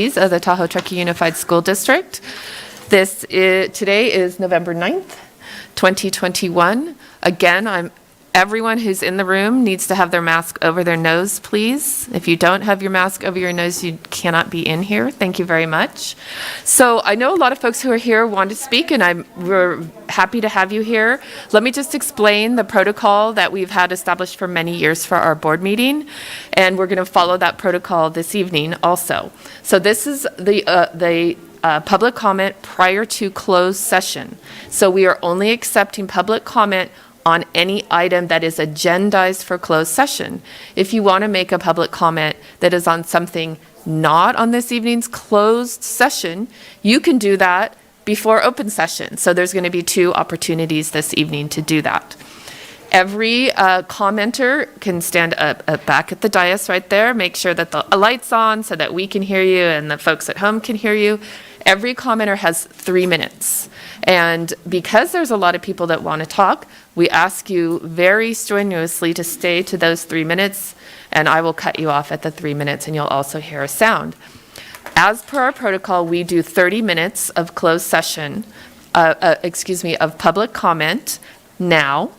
Of the Tahoe Truckee Unified School District. Today is November 9th, 2021. Again, everyone who's in the room needs to have their mask over their nose, please. If you don't have your mask over your nose, you cannot be in here. Thank you very much. So I know a lot of folks who are here want to speak, and we're happy to have you here. Let me just explain the protocol that we've had established for many years for our board meeting, and we're going to follow that protocol this evening also. So this is the public comment prior to closed session. So we are only accepting public comment on any item that is agendized for closed session. If you want to make a public comment that is on something not on this evening's closed session, you can do that before open session. So there's going to be 2 opportunities this evening to do that. Every commenter can stand up back at the dais right there. Make sure that the light's on so that we can hear you and the folks at home can hear you. Every commenter has 3 minutes. And because there's a lot of people that want to talk, we ask you very strenuously to stay to those 3 minutes, and I will cut you off at the 3 minutes, and you'll also hear a sound. As per our protocol, we do 30 minutes of closed session, of public comment now,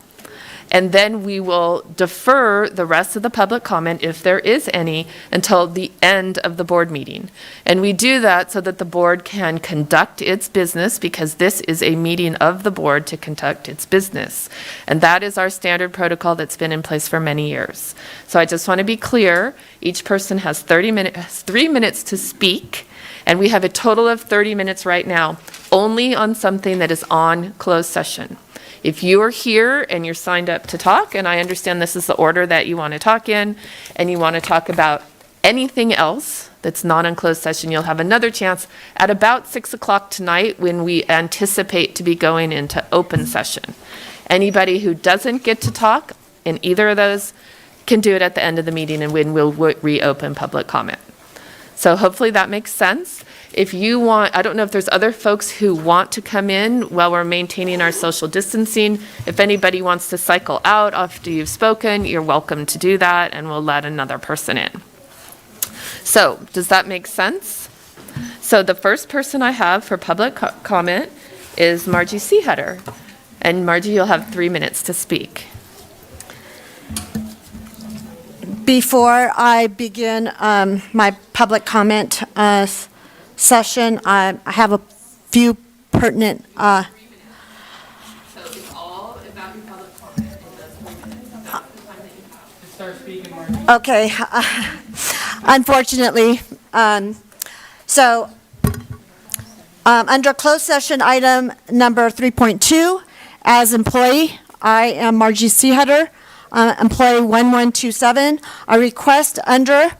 and then we will defer the rest of the public comment, if there is any, until the end of the board meeting. And we do that so that the board can conduct its business, because this is a meeting of the board to conduct its business. And that is our standard protocol that's been in place for many years. So I just want to be clear, each person has 3 minutes to speak, and we have a total of 30 minutes right now, only on something that is on closed session. If you are here and you're signed up to talk, and I understand this is the order that you want to talk in, and you want to talk about anything else that's not in closed session, you'll have another chance at about 6 o'clock tonight when we anticipate to be going into open session. Anybody who doesn't get to talk in either of those can do it at the end of the meeting, and when we'll reopen public comment. So hopefully that makes sense. If you want, I don't know if there's other folks who want to come in while we're maintaining our social distancing. If anybody wants to cycle out after you've spoken, you're welcome to do that, and we'll let another person in. So does that make sense? So the first person I have for public comment is Margie Seehutter. And Margie, you'll have 3 minutes to speak. Before I begin my public comment session, I have a few pertinent. So it's all about your public comment in those 3 minutes. That's the time that you have. Start speaking, Margie. Okay. Unfortunately, under closed session item number 3.2, as employee, I am Margie Seehutter, employee 1127. I request under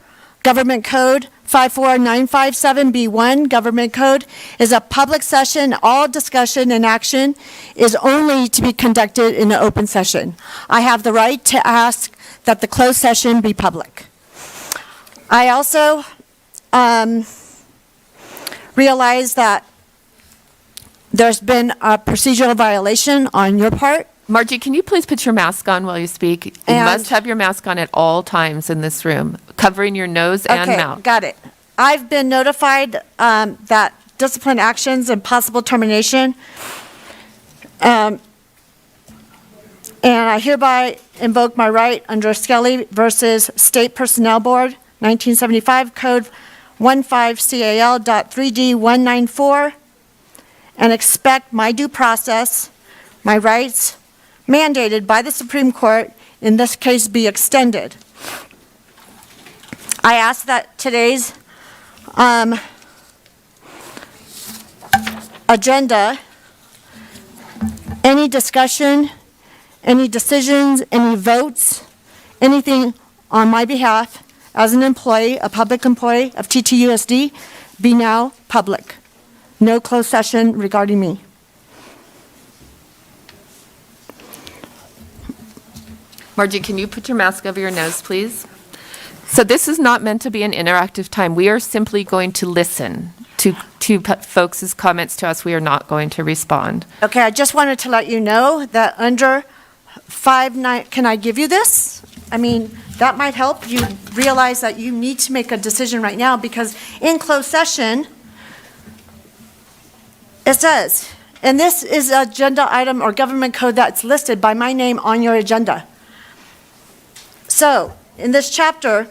Government Code 54957B1, Government Code, is a public session. All discussion and action is only to be conducted in an open session. I have the right to ask that the closed session be public. I also realize that there's been a procedural violation on your part. Margie, can you please put your mask on while you speak? You must have your mask on at all times in this room, covering your nose and mouth. Okay, got it. I've been notified that discipline actions and possible termination, and I hereby invoke my right under Skelly versus State Personnel Board, 1975, Code 15CAL.3D194, and expect my due process, my rights, mandated by the Supreme Court, in this case, be extended. I ask that today's agenda, any discussion, any decisions, any votes, anything on my behalf as an employee, a public employee of TTUSD, be now public. No closed session regarding me. Margie, can you put your mask over your nose, please? So this is not meant to be an interactive time. We are simply going to listen to folks' comments to us. We are not going to respond. Okay, I just wanted to let you know that under 5.9, can I give you this? I mean, that might help you realize that you need to make a decision right now, because in closed session, it says, and this is an agenda item or government code that's listed by my name on your agenda. So, in this chapter,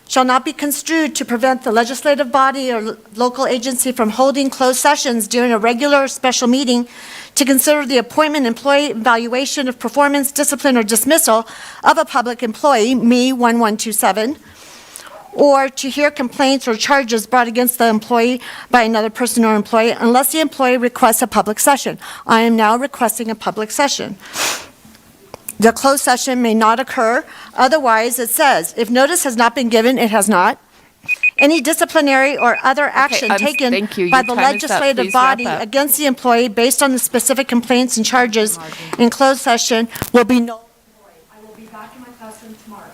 shall not be construed to prevent the legislative body or local agency from holding closed sessions during a regular or special meeting to consider the appointment, employee evaluation of performance, discipline, or dismissal of a public employee, me 1127, or to hear complaints or charges brought against the employee by another person or employee unless the employee requests a public session. I am now requesting a public session. The closed session may not occur. Otherwise, it says, if notice has not been given, it has not. Any disciplinary or other action taken thank you. by Your the time is up. legislative Please wrap body up. against the employee based on the specific complaints and charges in closed session will be null and void. I will be back in my classroom tomorrow.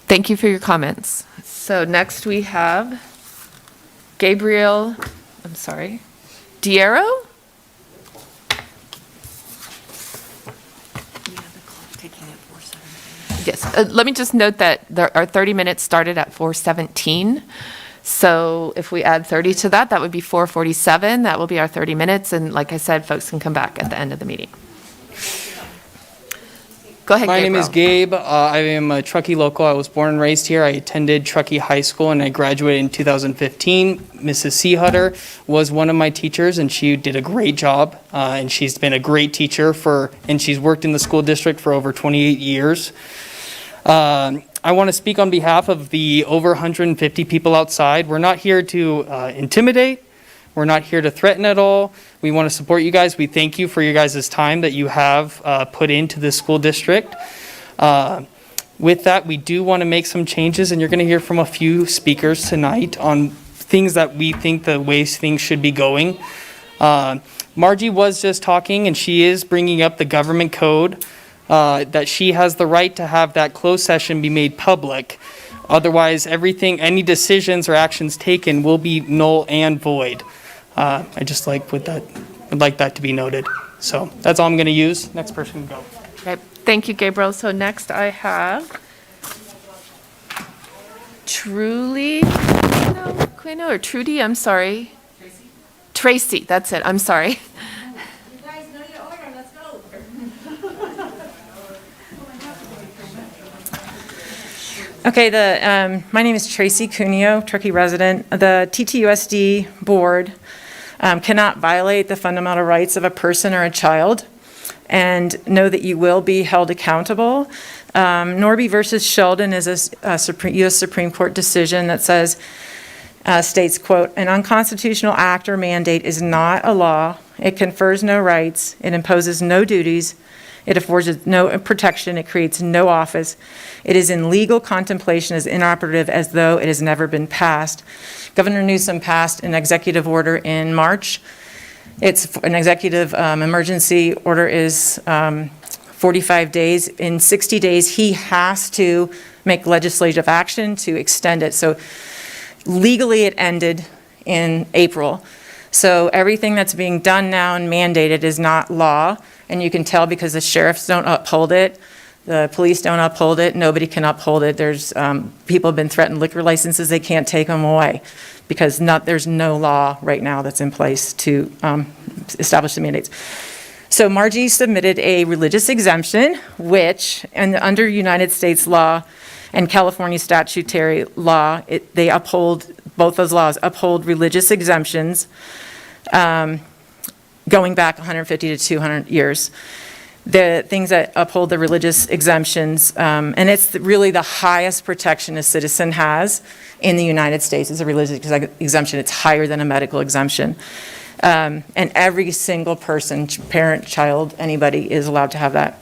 Thank you for your comments. So next we have Gabriel, I'm sorry, Diero? Yes, let me just note that our 30 minutes started at 4:17. So if we add 30 to that, that would be 4:47. That will be our 30 minutes. And like I said, folks can come back at the end of the meeting. Go ahead, My Gabriel. name is Gabe. I am a Truckee local. I was born and raised here. I attended Truckee High School and I graduated in 2015. Mrs. Seahutter was one of my teachers and she did a great job. And she's been a great teacher and she's worked in the school district for over 28 years. I want to speak on behalf of the over 150 people outside. We're not here to intimidate. We're not here to threaten at all. We want to support you guys. We thank you for your guys' time that you have put into the school district. With that, we do want to make some changes, and you're going to hear from a few speakers tonight on things that we think the ways things should be going. Margie was just talking, and she is bringing up the government code, that she has the right to have that closed session be made public. Otherwise, any decisions or actions taken will be null and void. I just would like that to be noted. So that's all I'm going to use. Next person can go. Okay, thank you, Gabriel. So next I have Quino or Trudy, I'm sorry. Tracy, that's it, I'm sorry. You guys know your order, let's go. Okay, my name is Tracy Cuneo, Truckee resident. The TTUSD board cannot violate the fundamental rights of a person or a child, and know that you will be held accountable. Norby versus Sheldon is a U.S. Supreme Court decision that states, quote, an unconstitutional act or mandate is not a law. It confers no rights. It imposes no duties. It affords no protection. It creates no office. It is in legal contemplation as inoperative as though it has never been passed. Governor Newsom passed an executive order in March. It's an executive emergency order is 45 days. In 60 days, he has to make legislative action to extend it. So legally, it ended in April. So everything that's being done now and mandated is not law. And you can tell because the sheriffs don't uphold it, the police don't uphold it, nobody can uphold it. There's people have been threatened liquor licenses, they can't take them away because there's no law right now that's in place to establish the mandates. So Margie submitted a religious exemption, which, and under United States law and California statutory law, they uphold, both those laws uphold religious exemptions going back 150 to 200 years. The things that uphold the religious exemptions, and it's really the highest protection a citizen has in the United States is a religious exemption. It's higher than a medical exemption. And every single person, parent, child, anybody is allowed to have that,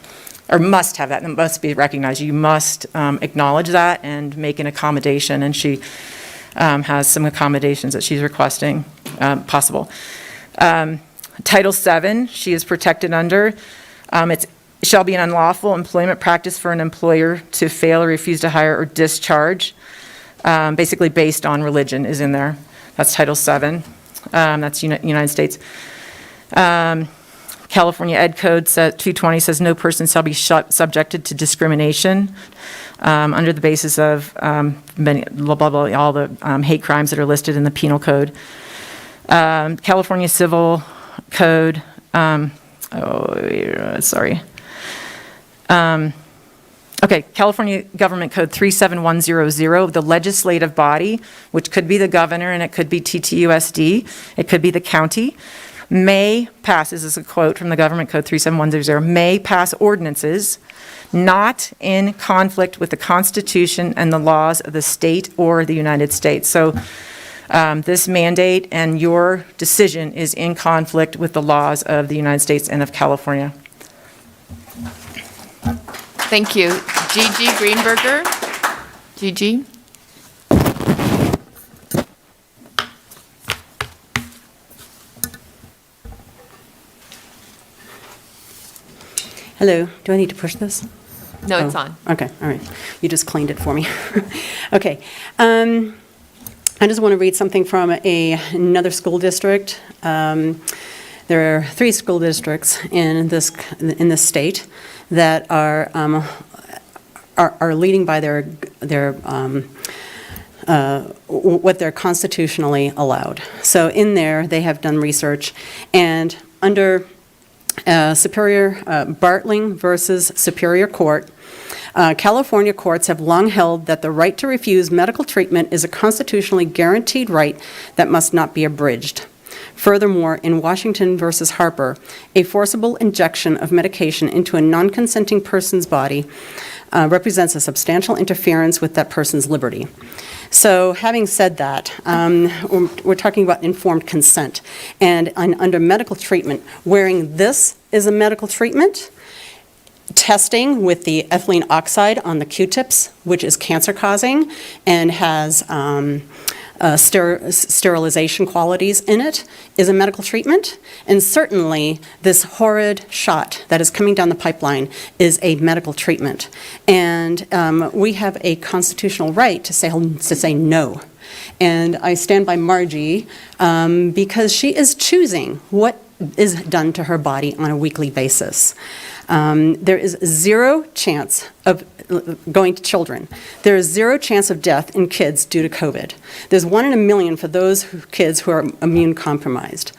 or must have that, and it must be recognized. You must acknowledge that and make an accommodation, and she has some accommodations that she's requesting possible. Title VII, she is protected under. It shall be an unlawful employment practice for an employer to fail or refuse to hire or discharge, basically based on religion is in there. That's Title VII. That's United States. California Ed Code 220 says no person shall be subjected to discrimination under the basis of many, blah, blah, blah, all the hate crimes that are listed in the penal code. California Civil Code, California Government Code 37100, the legislative body, which could be the governor and it could be TTUSD, it could be the county, may pass, this is a quote from the Government Code 37100, may pass ordinances not in conflict with the Constitution and the laws of the state or the United States. So this mandate and your decision is in conflict with the laws of the United States and of California. Thank you. Gigi Greenberger? Gigi? Hello, do I need to push this? No, it's Oh, on. Okay, all right. You just cleaned it for me. Okay. I just want to read something from another school district. There are 3 school districts in this state that are leading by their what they're constitutionally allowed. So in there, they have done research, and under Superior Bartling versus Superior Court, California courts have long held that the right to refuse medical treatment is a constitutionally guaranteed right that must not be abridged. Furthermore, in Washington versus Harper, a forcible injection of medication into a non-consenting person's body represents a substantial interference with that person's liberty. So having said that, we're talking about informed consent. And under medical treatment, wearing this is a medical treatment. Testing with the ethylene oxide on the Q-tips, which is cancer-causing and has sterilization qualities in it, is a medical treatment. And certainly, this horrid shot that is coming down the pipeline is a medical treatment. And we have a constitutional right to say no. And I stand by Margie because she is choosing what is done to her body on a weekly basis. There is zero chance of going to children. There is zero chance of death in kids due to COVID. There's 1 in a million for those kids who are immune compromised.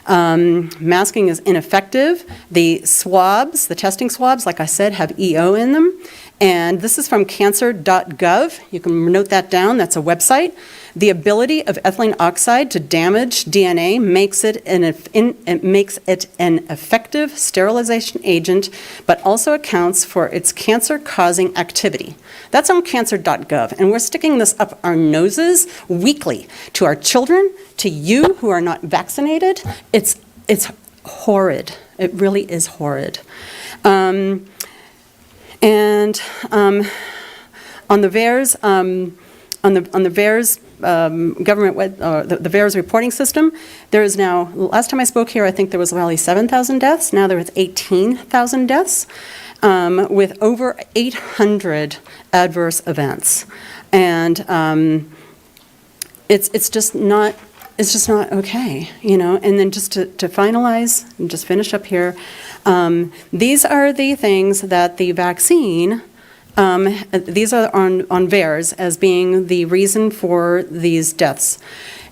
Masking is ineffective. The swabs, the testing swabs, like I said, have EO in them. And this is from cancer.gov. You can note that down. That's a website. The ability of ethylene oxide to damage DNA makes it an effective sterilization agent, but also accounts for its cancer-causing activity. That's on cancer.gov, and we're sticking this up our noses weekly to our children, to you who are not vaccinated. It's horrid. It really is horrid. And on the VAERS, government, the VAERS reporting system, there is now, last time I spoke here, I think there was only 7,000 deaths. Now there is 18,000 deaths, with over 800 adverse events. And it's just not okay, you know. And then just to finalize and just finish up here, these are the things that the vaccine, these are on VAERS as being the reason for these deaths.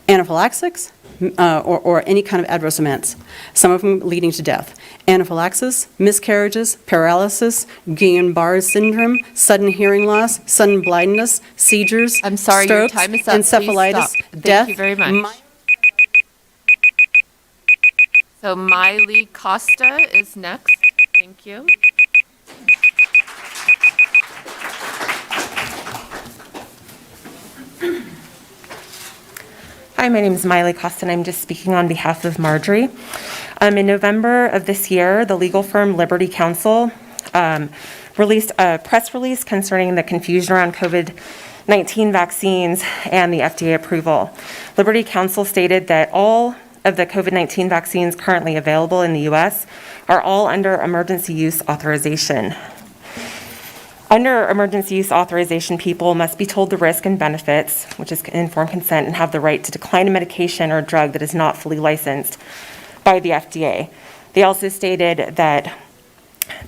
Anaphylaxis or any kind of adverse events, some of them leading to death. Anaphylaxis, miscarriages, paralysis, Guillain-Barré syndrome, sudden hearing loss, sudden blindness, seizures, I'm sorry, your strokes, time is up. Please encephalitis, stop. Thank death. you very much. So Miley Costa is next. Thank you. Hi, my name is Miley Costa, and I'm just speaking on behalf of Marjorie. In November of this year, the legal firm Liberty Counsel released a press release concerning the confusion around COVID-19 vaccines and the FDA approval. Liberty Counsel stated that all of the COVID-19 vaccines currently available in the U.S. are all under emergency use authorization. Under emergency use authorization, people must be told the risk and benefits, which is informed consent, and have the right to decline a medication or drug that is not fully licensed by the FDA. They also stated that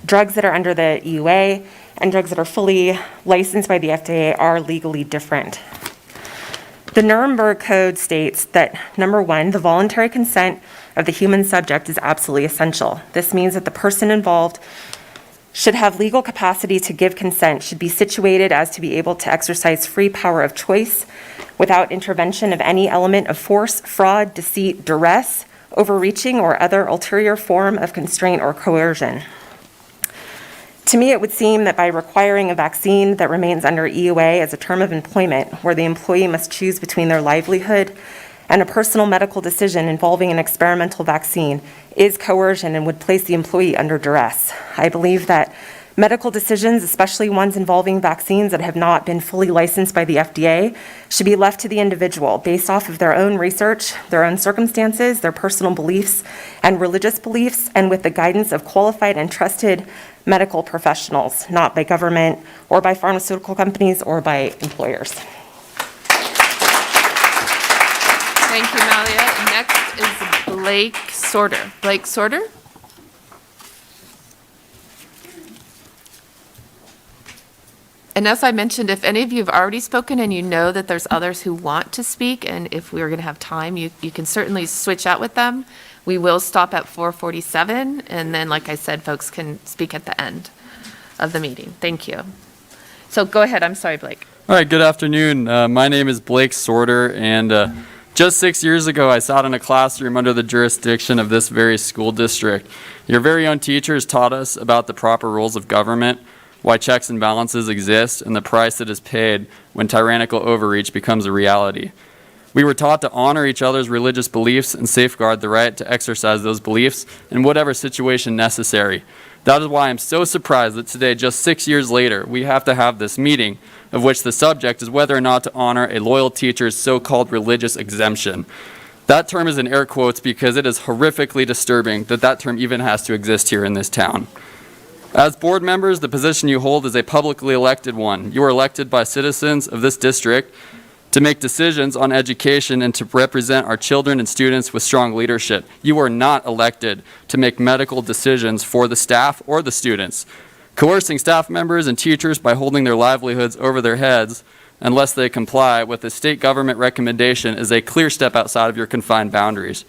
drugs that are under the EUA and drugs that are fully licensed by the FDA are legally different. The Nuremberg Code states that, number one, the voluntary consent of the human subject is absolutely essential. This means that the person involved should have legal capacity to give consent, should be situated as to be able to exercise free power of choice without intervention of any element of force, fraud, deceit, duress, overreaching, or other ulterior form of constraint or coercion. To me, it would seem that by requiring a vaccine that remains under EUA as a term of employment, where the employee must choose between their livelihood and a personal medical decision involving an experimental vaccine, is coercion and would place the employee under duress. I believe that medical decisions, especially ones involving vaccines that have not been fully licensed by the FDA, should be left to the individual based off of their own research, their own circumstances, their personal beliefs and religious beliefs, and with the guidance of qualified and trusted medical professionals, not by government or by pharmaceutical companies or by employers. Thank you, Malia. Next is Blake Sorter. Blake Sorter? And as I mentioned, if any of you have already spoken and you know that there's others who want to speak, and if we're going to have time, you can certainly switch out with them. We will stop at 4:47, and then, like I said, folks can speak at the end of the meeting. Thank you. So go ahead. I'm sorry, Blake. All right, good afternoon. My name is Blake Sorter, and just 6 years ago, I sat in a classroom under the jurisdiction of this very school district. Your very own teachers taught us about the proper rules of government, why checks and balances exist, and the price that is paid when tyrannical overreach becomes a reality. We were taught to honor each other's religious beliefs and safeguard the right to exercise those beliefs in whatever situation necessary. That is why I'm so surprised that today, just 6 years later, we have to have this meeting, of which the subject is whether or not to honor a loyal teacher's so-called religious exemption. That term is in air quotes because it is horrifically disturbing that that term even has to exist here in this town. As board members, the position you hold is a publicly elected one. You are elected by citizens of this district to make decisions on education and to represent our children and students with strong leadership. You are not elected to make medical decisions for the staff or the students. Coercing staff members and teachers by holding their livelihoods over their heads unless they comply with the state government recommendation is a clear step outside of your confined boundaries.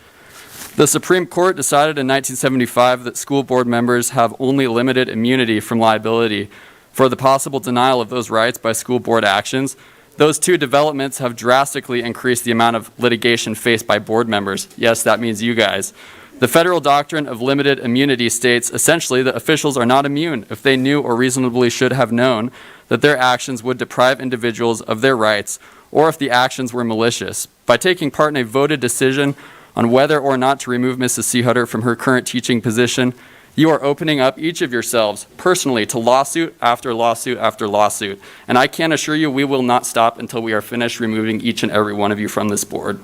The Supreme Court decided in 1975 that school board members have only limited immunity from liability for the possible denial of those rights by school board actions. Those two developments have drastically increased the amount of litigation faced by board members. Yes, that means you guys. The federal doctrine of limited immunity states essentially that officials are not immune if they knew or reasonably should have known that their actions would deprive individuals of their rights or if the actions were malicious. By taking part in a voted decision on whether or not to remove Mrs. Seehutter from her current teaching position, you are opening up each of yourselves personally to lawsuit after lawsuit after lawsuit. And I can assure you we will not stop until we are finished removing each and every one of you from this board.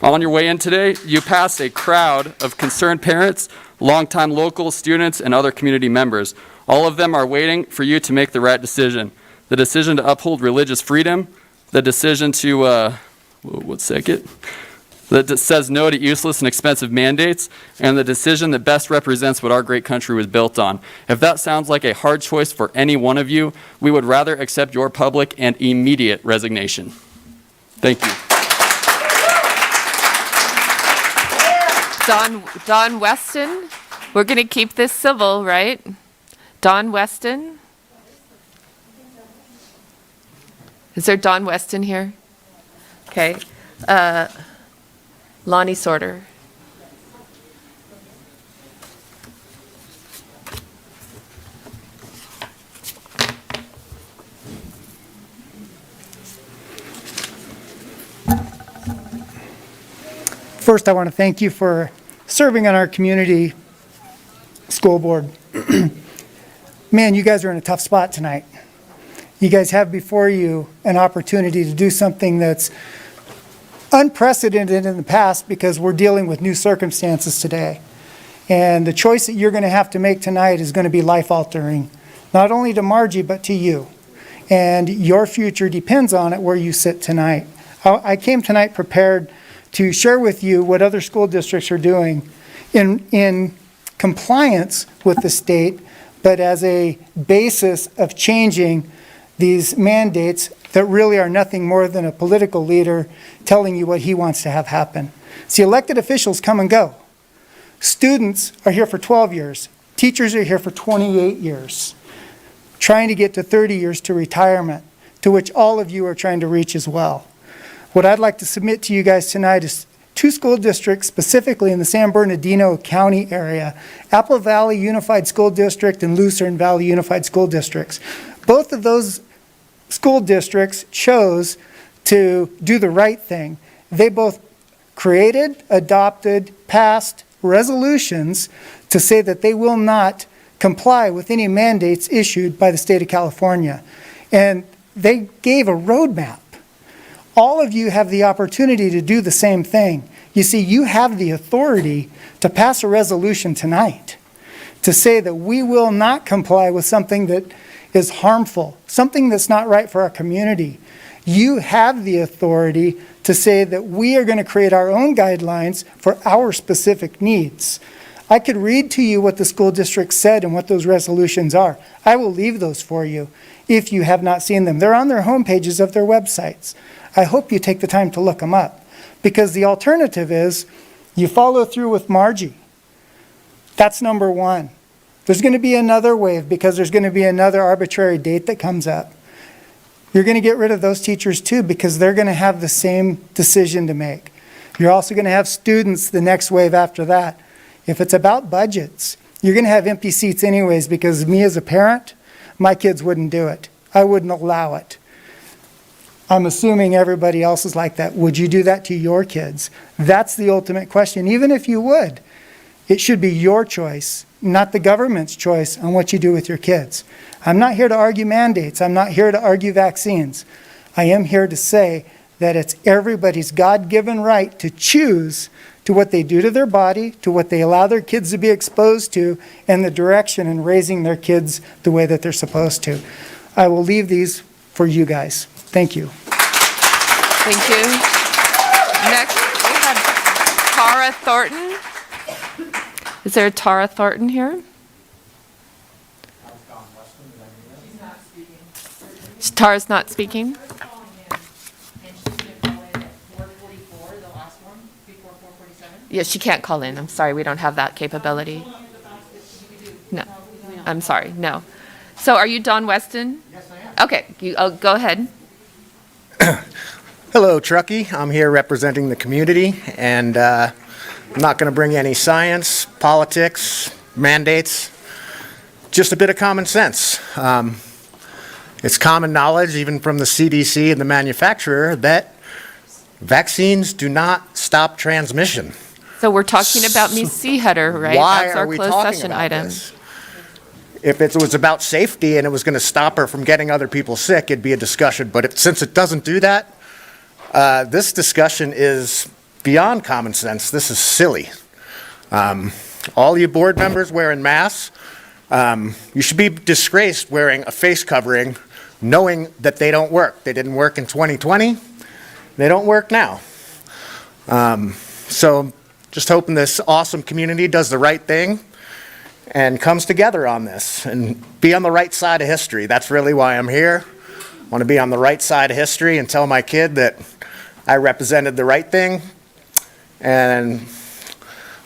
On your way in today, you passed a crowd of concerned parents, longtime local students, and other community members. All of them are waiting for you to make the right decision. The decision to uphold religious freedom, the decision to, that says no to useless and expensive mandates, and the decision that best represents what our great country was built on. If that sounds like a hard choice for any one of you, we would rather accept your public and immediate resignation. Thank you. Don Weston, we're going to keep this civil, right? Don Weston? Is there Don Weston here? Okay. Lonnie Sorter. First, I want to thank you for serving on our community school board. Man, you guys are in a tough spot tonight. You guys have before you an opportunity to do something that's unprecedented in the past because we're dealing with new circumstances today. And the choice that you're going to have to make tonight is going to be life-altering, not only to Margie, but to you. And your future depends on it where you sit tonight. I came tonight prepared to share with you what other school districts are doing in compliance with the state, but as a basis of changing these mandates that really are nothing more than a political leader telling you what he wants to have happen. See, elected officials come and go. Students are here for 12 years. Teachers are here for 28 years, trying to get to 30 years to retirement, to which all of you are trying to reach as well. What I'd like to submit to you guys tonight is 2 school districts, specifically in the San Bernardino County area, Apple Valley Unified School District and Lucerne Valley Unified School Districts. Both of those school districts chose to do the right thing. They both created, adopted, passed resolutions to say that they will not comply with any mandates issued by the state of California. And they gave a roadmap. All of you have the opportunity to do the same thing. You see, you have the authority to pass a resolution tonight to say that we will not comply with something that is harmful, something that's not right for our community. You have the authority to say that we are going to create our own guidelines for our specific needs. I could read to you what the school district said and what those resolutions are. I will leave those for you if you have not seen them. They're on their homepages of their websites. I hope you take the time to look them up, because the alternative is you follow through with Margie. That's number one. There's going to be another wave because there's going to be another arbitrary date that comes up. You're going to get rid of those teachers too, because they're going to have the same decision to make. You're also going to have students the next wave after that. If it's about budgets, you're going to have empty seats anyways, because me as a parent, my kids wouldn't do it. I wouldn't allow it. I'm assuming everybody else is like that. Would you do that to your kids? That's the ultimate question. Even if you would, it should be your choice, not the government's choice on what you do with your kids. I'm not here to argue mandates. I'm not here to argue vaccines. I am here to say that it's everybody's God-given right to choose to what they do to their body, to what they allow their kids to be exposed to, and the direction in raising their kids the way that they're supposed to. I will leave these for you guys. Thank you. Thank you. Next, we have Tara Thornton. Is there a Tara Thornton here? Tara's not speaking? Yes, she can't call in. I'm sorry, we don't have that capability. No, I'm sorry, no. So are you Don Weston? Yes, I am. Okay, go ahead. Hello, Truckee. I'm here representing the community, and I'm not going to bring any science, politics, mandates, just a bit of common sense. It's common knowledge, even from the CDC and the manufacturer, that vaccines do not stop transmission. So we're talking about Ms. Seehutter, right? Why That's are our we closed talking session about item. this? If it was about safety and it was going to stop her from getting other people sick, it'd be a discussion. But since it doesn't do that, this discussion is beyond common sense. This is silly. All you board members wearing masks, you should be disgraced wearing a face covering, knowing that they don't work. They didn't work in 2020. They don't work now. So just hoping this awesome community does the right thing and comes together on this and be on the right side of history. That's really why I'm here. I want to be on the right side of history and tell my kid that I represented the right thing. And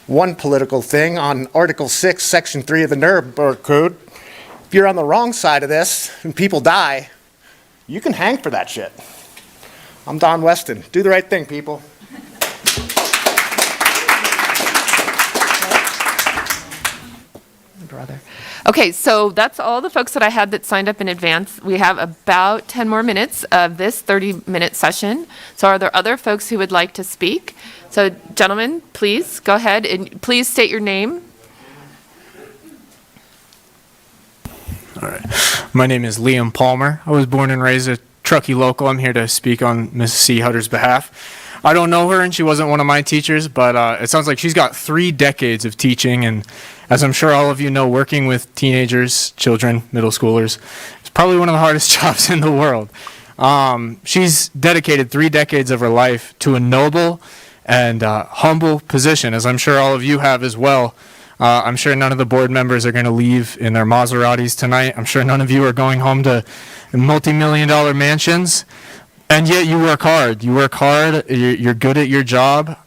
one political thing on Article 6, Section 3 of the Nuremberg Code, if you're on the wrong side of this and people die, you can hang for that shit. I'm Don Weston. Do the right thing, people. Brother. Okay, so that's all the folks that I had that signed up in advance. We have about 10 more minutes of this 30-minute session. So are there other folks who would like to speak? So gentlemen, please go ahead and please state your name. All right. My name is Liam Palmer. I was born and raised a Truckee local. I'm here to speak on Mrs. Seehutter's behalf. I don't know her, and she wasn't one of my teachers, but it sounds like she's got 3 decades of teaching, and as I'm sure all of you know, working with teenagers, children, middle schoolers, it's probably one of the hardest jobs in the world. She's dedicated 3 decades of her life to a noble and humble position, as I'm sure all of you have as well. I'm sure none of the board members are going to leave in their Maseratis tonight. I'm sure none of you are going home to multi-million-dollar mansions. And yet you work hard. You work hard. You're good at your job.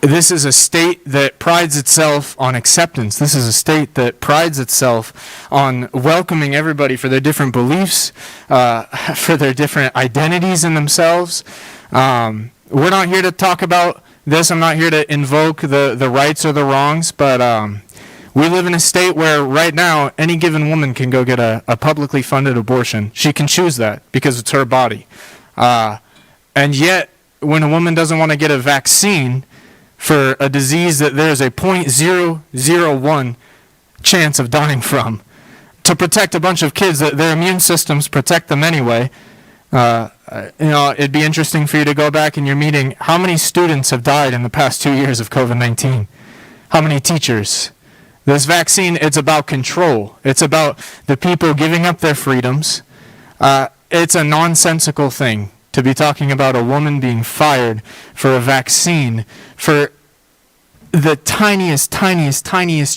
This is a state that prides itself on acceptance. This is a state that prides itself on welcoming everybody for their different beliefs, for their different identities in themselves. We're not here to talk about this. I'm not here to invoke the rights or the wrongs, but we live in a state where right now any given woman can go get a publicly funded abortion. She can choose that because it's her body. And yet, when a woman doesn't want to get a vaccine for a disease that there's a 0.001 chance of dying from, to protect a bunch of kids that their immune systems protect them anyway, it'd be interesting for you to go back in your meeting. How many students have died in the past 2 years of COVID-19? How many teachers? This vaccine, it's about control. It's about the people giving up their freedoms. It's a nonsensical thing to be talking about a woman being fired for a vaccine for the tiniest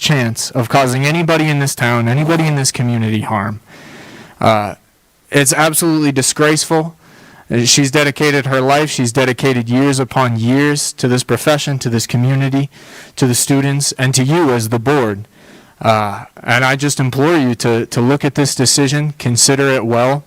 chance of causing anybody in this town, anybody in this community harm. It's absolutely disgraceful. She's dedicated her life, she's dedicated years upon years to this profession, to this community, to the students, and to you as the board. And I just implore you to look at this decision, consider it well,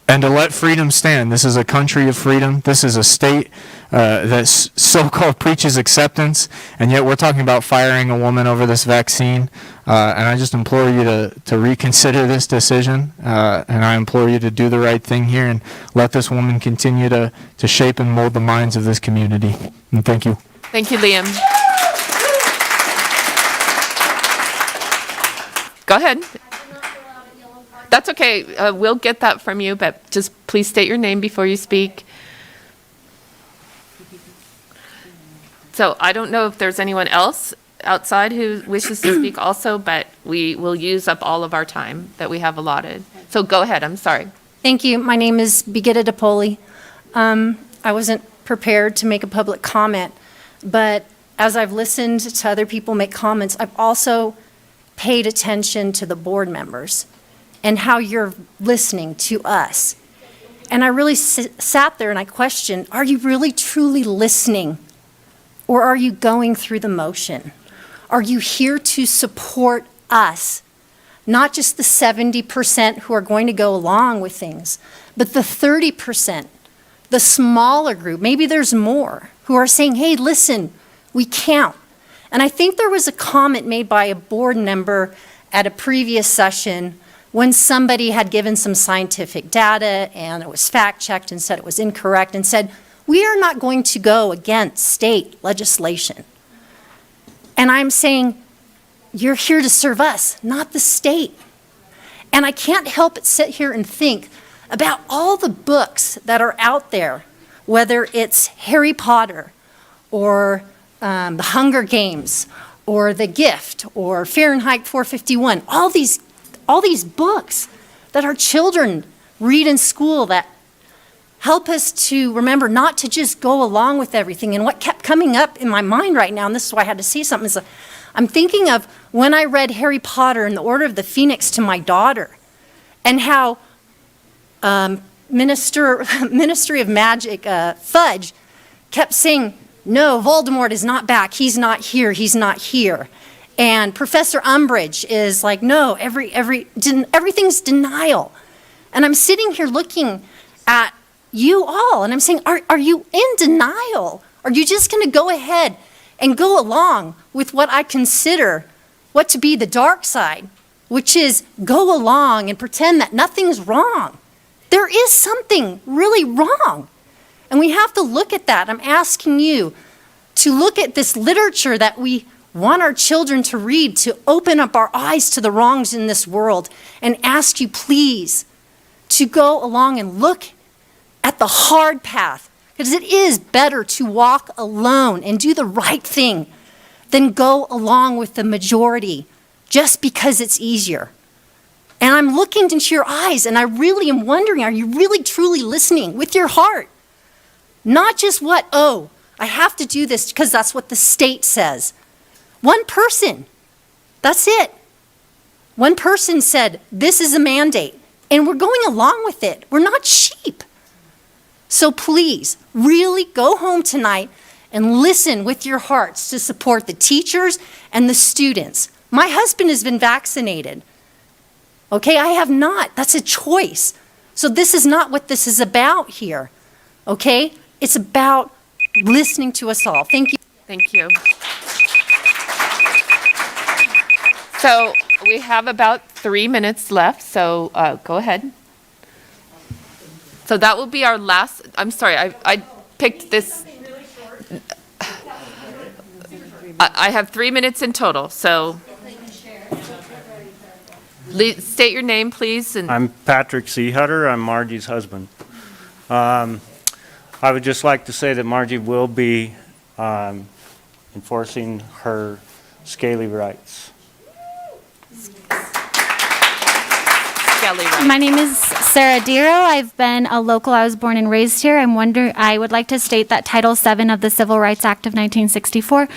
and to let freedom stand. This is a country of freedom. This is a state that so-called preaches acceptance, and yet we're talking about firing a woman over this vaccine. And I just implore you to reconsider this decision, and I implore you to do the right thing here and let this woman continue to shape and mold the minds of this community. And thank you. Thank you, Liam. Go ahead. That's okay. We'll get that from you, but just please state your name before you speak. So I don't know if there's anyone else outside who wishes to speak also, but we will use up all of our time that we have allotted. So go ahead. I'm sorry. Thank you. My name is Birgitta DePoli. I wasn't prepared to make a public comment, but as I've listened to other people make comments, I've also paid attention to the board members and how you're listening to us. And I really sat there and I questioned, are you really truly listening? Or are you going through the motion? Are you here to support us? Not just the 70% who are going to go along with things, but the 30%, the smaller group, maybe there's more, who are saying, hey, listen, we count. And I think there was a comment made by a board member at a previous session when somebody had given some scientific data and it was fact-checked and said it was incorrect and said, we are not going to go against state legislation. And I'm saying, you're here to serve us, not the state. And I can't help but sit here and think about all the books that are out there, whether it's Harry Potter or The Hunger Games or The Gift or Fahrenheit 451, all these books that our children read in school that help us to remember not to just go along with everything. And what kept coming up in my mind right now, and this is why I had to say something, is I'm thinking of when I read Harry Potter and the Order of the Phoenix to my daughter, and how Ministry of Magic, Fudge, kept saying, no, Voldemort is not back, he's not here, he's not here. And Professor Umbridge is like, no, everything's denial. And I'm sitting here looking at you all, and I'm saying, are you in denial? Are you just going to go ahead and go along with what I consider what to be the dark side, which is go along and pretend that nothing's wrong? There is something really wrong. And we have to look at that. I'm asking you to look at this literature that we want our children to read, to open up our eyes to the wrongs in this world, and ask you, please, to go along and look at the hard path, because it is better to walk alone and do the right thing than go along with the majority just because it's easier. And I'm looking into your eyes, and I really am wondering, are you really truly listening with your heart? Not just what, oh, I have to do this because that's what the state says. One person, that's it. One person said, this is a mandate, and we're going along with it. We're not sheep. So please, really go home tonight and listen with your hearts to support the teachers and the students. My husband has been vaccinated. Okay, I have not. That's a choice. So this is not what this is about here. Okay? It's about listening to us all. Thank you. Thank you. So we have about 3 minutes left, so go ahead. So that will be our last, I'm sorry, I picked this. I have 3 minutes in total, so. State your name, please. And I'm Patrick Seehutter. I'm Margie's husband. I would just like to say that Margie will be enforcing her scaly rights. Skelly, right? My name is Sarah Diro. I've been a local. I was born and raised here. I would like to state that Title VII of the Civil Rights Act of 1964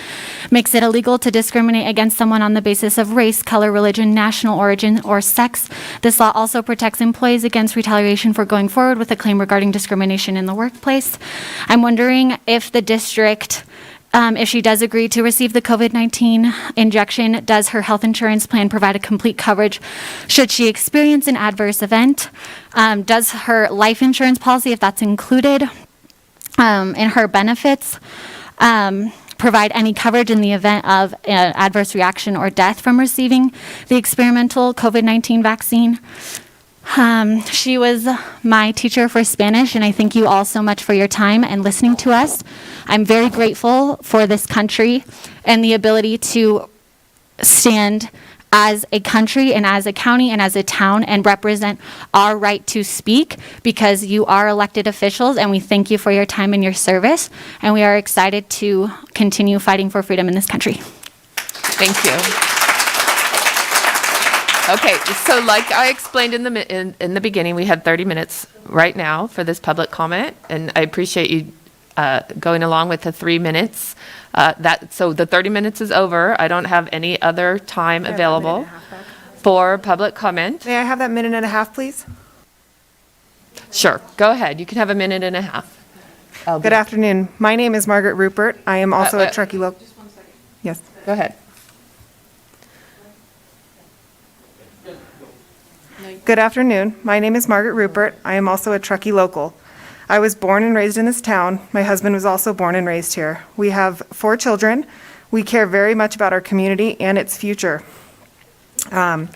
makes it illegal to discriminate against someone on the basis of race, color, religion, national origin, or sex. This law also protects employees against retaliation for going forward with a claim regarding discrimination in the workplace. I'm wondering if the district, if she does agree to receive the COVID-19 injection, does her health insurance plan provide a complete coverage should she experience an adverse event? Does her life insurance policy, if that's included in her benefits, provide any coverage in the event of an adverse reaction or death from receiving the experimental COVID-19 vaccine? She was my teacher for Spanish, and I thank you all so much for your time and listening to us. I'm very grateful for this country and the ability to stand as a country and as a county and as a town and represent our right to speak, because you are elected officials, and we thank you for your time and your service, and we are excited to continue fighting for freedom in this country. Thank you. Okay, so like I explained in the beginning, we had 30 minutes right now for this public comment, and I appreciate you going along with the 3 minutes. So the 30 minutes is over. I don't have any other time available for public comment. May I have that minute and a half, please? Sure, go ahead. You can have a minute and a half. Good afternoon. My name is Margaret Rupert. I am also a Truckee local. Just 1 second. Yes. Go ahead. Good afternoon. My name is Margaret Rupert. I am also a Truckee local. I was born and raised in this town. My husband was also born and raised here. We have 4 children. We care very much about our community and its future. I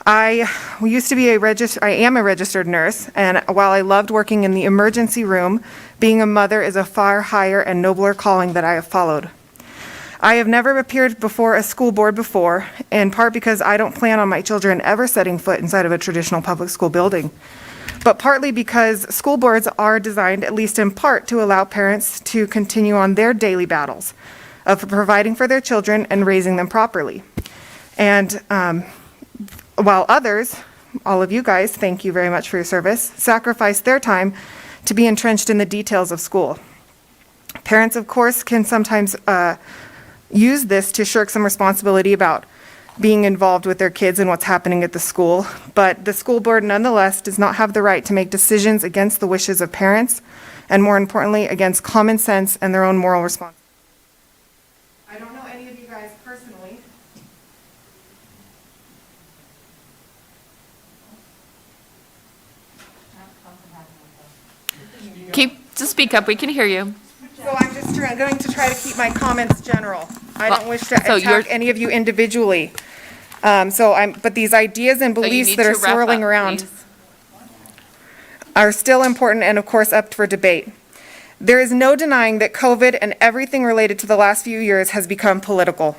am a registered nurse, and while I loved working in the emergency room, being a mother is a far higher and nobler calling that I have followed. I have never appeared before a school board before, in part because I don't plan on my children ever setting foot inside of a traditional public school building, but partly because school boards are designed, at least in part, to allow parents to continue on their daily battles of providing for their children and raising them properly. And while others, all of you guys, thank you very much for your service, sacrifice their time to be entrenched in the details of school. Parents, of course, can sometimes use this to shirk some responsibility about being involved with their kids and what's happening at the school, but the school board nonetheless does not have the right to make decisions against the wishes of parents, and more importantly, against common sense and their own moral responsibility. I don't know any of you guys personally. Just speak up, we can hear you. So I'm just going to try to keep my comments general. I don't wish to so attack any of you individually. But these ideas and beliefs that are swirling around are still important and of course up for debate. There is no denying that COVID and everything related to the last few years has become political.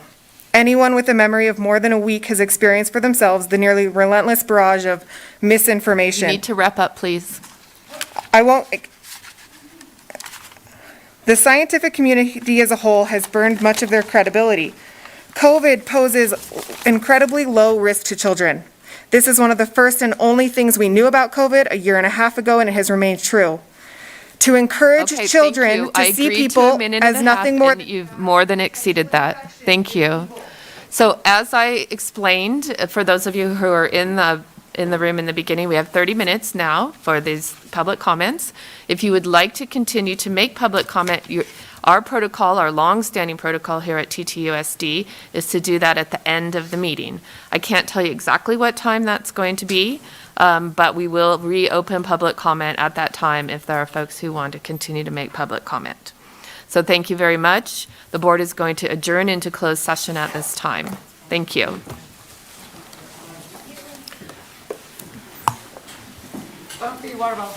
Anyone with a memory of more than a week has experienced for themselves the nearly relentless barrage of misinformation. You need to wrap up, please. I won't. The scientific community as a whole has burned much of their credibility. COVID poses incredibly low risk to children. This is one of the first and only things we knew about COVID a year and a half ago, and it has remained true. to encourage Okay, thank children you. to I see agreed to a people minute and as a half, nothing more. and you've more than exceeded that. Thank you. So as I explained, for those of you who are in the room in the beginning, we have 30 minutes now for these public comments. If you would like to continue to make public comment, our protocol, our long-standing protocol here at TTUSD is to do that at the end of the meeting. I can't tell you exactly what time that's going to be, but we will reopen public comment at that time if there are folks who want to continue to make public comment. So thank you very much. The board is going to adjourn into closed session at this time. Thank you. Water bottle.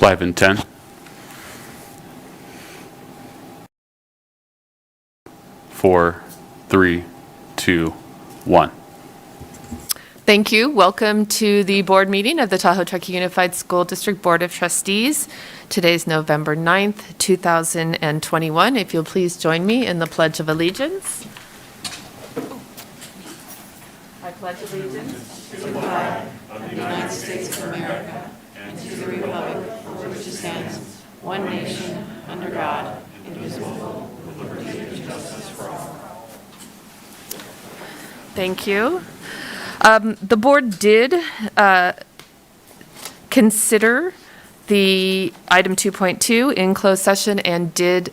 5 and 10. Four, three, two, one. Thank you. Welcome to the board meeting of the Tahoe Truckee Unified School District Board of Trustees. Today's November 9th, 2021. If you'll please join me in the Pledge of Allegiance. I pledge allegiance to the flag of the United States of America and to the republic for which it stands, one nation, under God, indivisible, with liberty and justice for all. Thank you. The board did consider the item 2.2 in closed session and did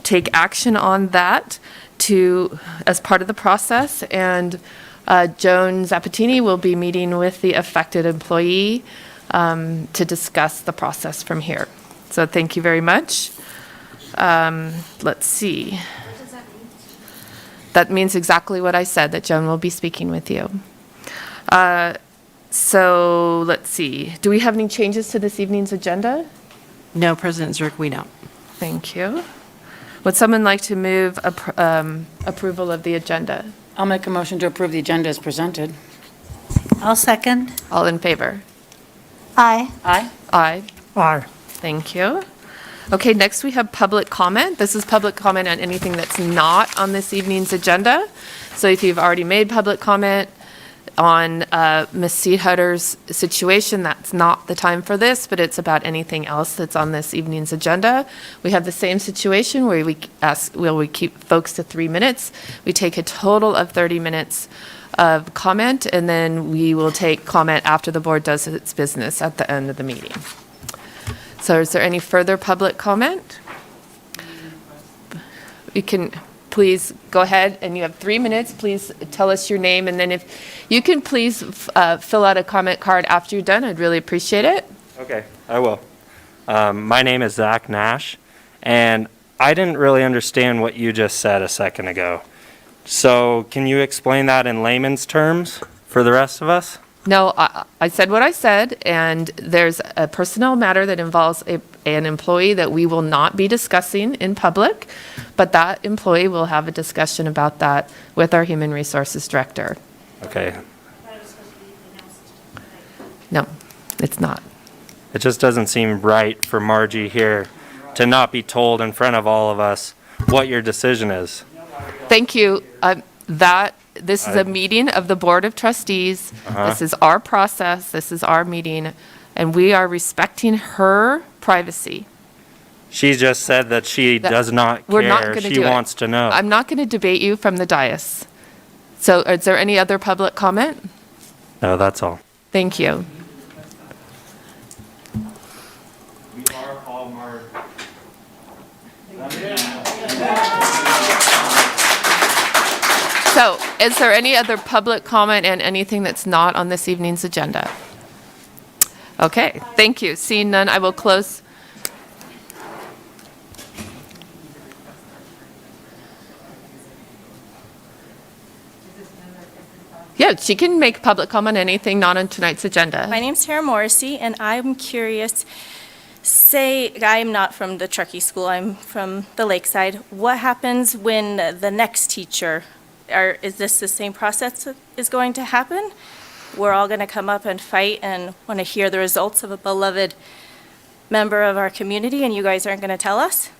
take action on that as part of the process. And Joan Zapatini will be meeting with the affected employee to discuss the process from here. So thank you very much. Let's see. That means exactly what I said, that Joan will be speaking with you. So let's see. Do we have any changes to this evening's agenda? No, President Zerk, we don't. Thank you. Would someone like to move approval of the agenda? I'll make a motion to approve the agenda as presented. I'll second. All in favor? Aye. Aye. Aye. Aye. Thank you. Okay, next we have public comment. This is public comment on anything that's not on this evening's agenda. So if you've already made public comment on Ms. Seehutter's situation, that's not the time for this, but it's about anything else that's on this evening's agenda. We have the same situation where we ask, will we keep folks to 3 minutes? We take a total of 30 minutes of comment, and then we will take comment after the board does its business at the end of the meeting. So is there any further public comment? You can please go ahead, and you have 3 minutes. Please tell us your name, and then if you can please fill out a comment card after you're done, I'd really appreciate it. Okay, I will. My name is Zach Nash, and I didn't really understand what you just said a second ago. So can you explain that in layman's terms for the rest of us? No, I said what I said, and there's a personnel matter that involves an employee that we will not be discussing in public, but that employee will have a discussion about that with our Human Resources Director. Okay. No, it's not. It just doesn't seem right for Margie here to not be told in front of all of us what your decision is. Thank you. This is a meeting of the Board of Trustees. This is our process. This is our meeting, and we are respecting her privacy. She just said that she does not We're not care. going to She do it. wants to know. I'm not going to debate you from the dais. So is there any other public comment? No, that's all. Thank you. We are all Margie. So is there any other public comment and anything that's not on this evening's agenda? Okay, thank you. Seeing none, I will close. Yeah, she can make public comment on anything not on tonight's agenda. My name's Tara Morrissey, and I'm curious, say I'm not from the Truckee School, I'm from the Lakeside. What happens when the next teacher, is this the same process that is going to happen? We're all going to come up and fight and want to hear the results of a beloved member of our community, and you guys aren't going to tell us?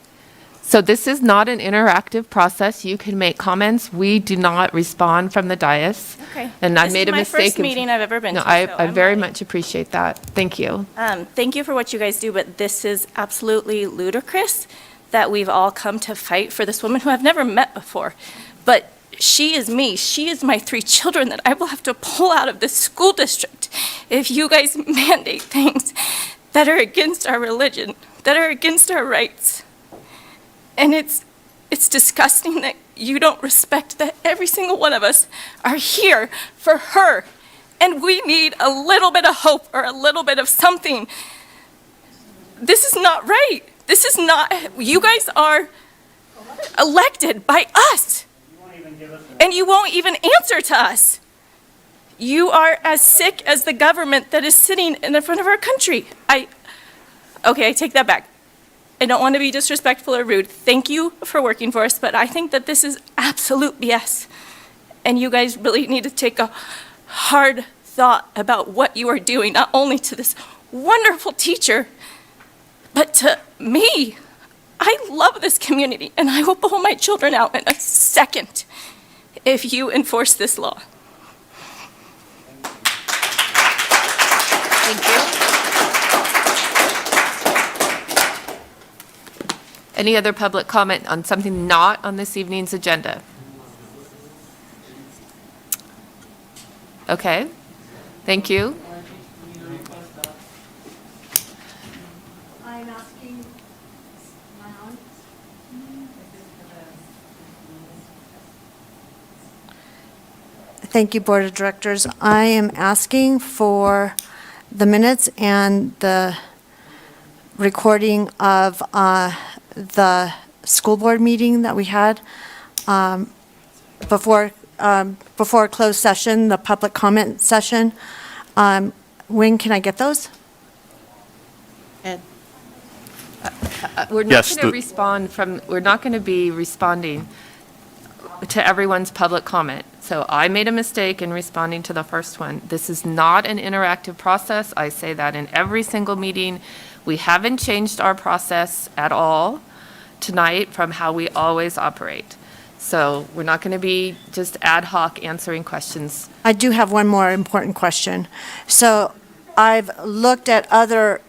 So this is not an interactive process. You can make comments. We do not respond from the dais. Okay. And I made a mistake. This is my first meeting I've ever been No, to. I very much appreciate that. Thank you. Thank you for what you guys do, but this is absolutely ludicrous that we've all come to fight for this woman who I've never met before. But she is me. She is my 3 children that I will have to pull out of this school district if you guys mandate things that are against our religion, that are against our rights. And it's disgusting that you don't respect that every single one of us are here for her. And we need a little bit of hope or a little bit of something. This is not right. This is not, you guys are elected by us. And you won't even answer to us. You are as sick as the government that is sitting in the front of our country. Okay, I take that back. I don't want to be disrespectful or rude. Thank you for working for us, but I think that this is absolute BS. And you guys really need to take a hard thought about what you are doing, not only to this wonderful teacher, but to me. I love this community, and I will pull my children out in a second if you enforce this law. Thank you. Any other public comment on something not on this evening's agenda? Okay, thank you. I'm asking, Thank you, Board of Directors. I am asking for the minutes and the recording of the school board meeting that we had before closed session, the public comment session. When can I get those? We're not Yes, going to respond we're not going to be responding to everyone's public comment. So I made a mistake in responding to the first one. This is not an interactive process. I say that in every single meeting. We haven't changed our process at all tonight from how we always operate. So we're not going to be just ad hoc answering questions. I do have one more important question. So I've looked at other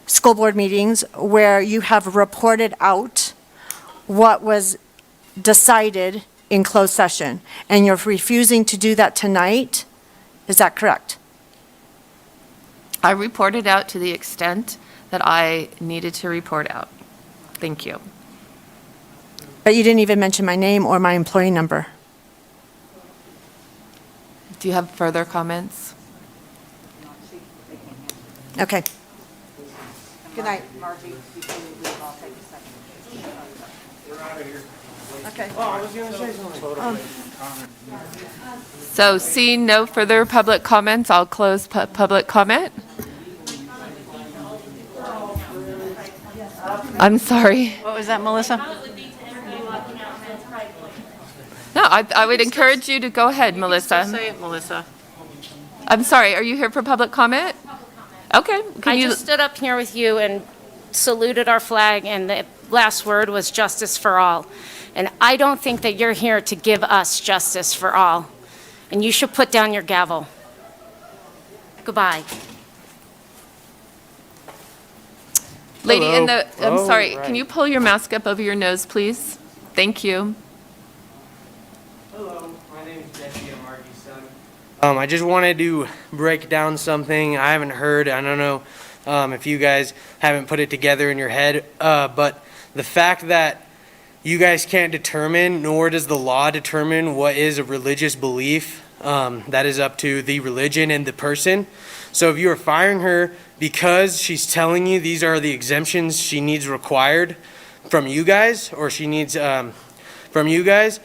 school board meetings where you have reported out what was decided in closed session, and you're refusing to do that tonight. Is that correct? I reported out to the extent that I needed to report out. Thank you. But you didn't even mention my name or my employee number. Do you have further comments? Okay. Good night. Okay. So seeing no further public comments, I'll close public comment. I'm sorry. What was that, Melissa? No, I would encourage you to go ahead, Melissa. Say it, Melissa. I'm sorry, are you here for public comment? Okay. I just stood up here with you and saluted our flag, and the last word was justice for all. And I don't think that you're here to give us justice for all. And you should put down your gavel. Goodbye. Lady in Hello. the, I'm sorry, right. can you pull your mask up over your nose, please? Thank you. Hello, my name is Jesse. I'm Margie's son. I just wanted to break down something I haven't heard. I don't know if you guys haven't put it together in your head, but the fact that you guys can't determine, nor does the law determine what is a religious belief, that is up to the religion and the person. So if you are firing her because she's telling you these are the exemptions she needs required from you guys, or she needs from you guys,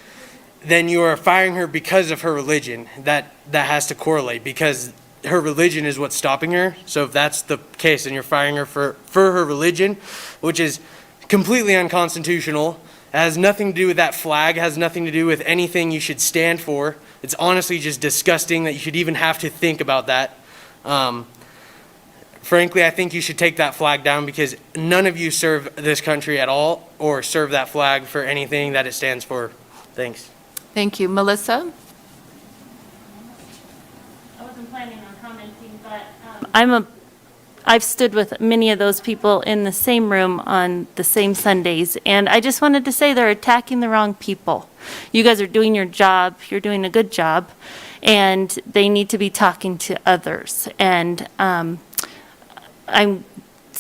then you are firing her because of her religion. That has to correlate, because her religion is what's stopping her. So if that's the case, then you're firing her for her religion, which is completely unconstitutional. It has nothing to do with that flag, has nothing to do with anything you should stand for. It's honestly just disgusting that you should even have to think about that. Frankly, I think you should take that flag down, because none of you serve this country at all or serve that flag for anything that it stands for. Thanks. Thank you. Melissa? I wasn't planning on commenting, but I've stood with many of those people in the same room on the same Sundays, and I just wanted to say they're attacking the wrong people. You guys are doing your job, you're doing a good job, and they need to be talking to others. And I'm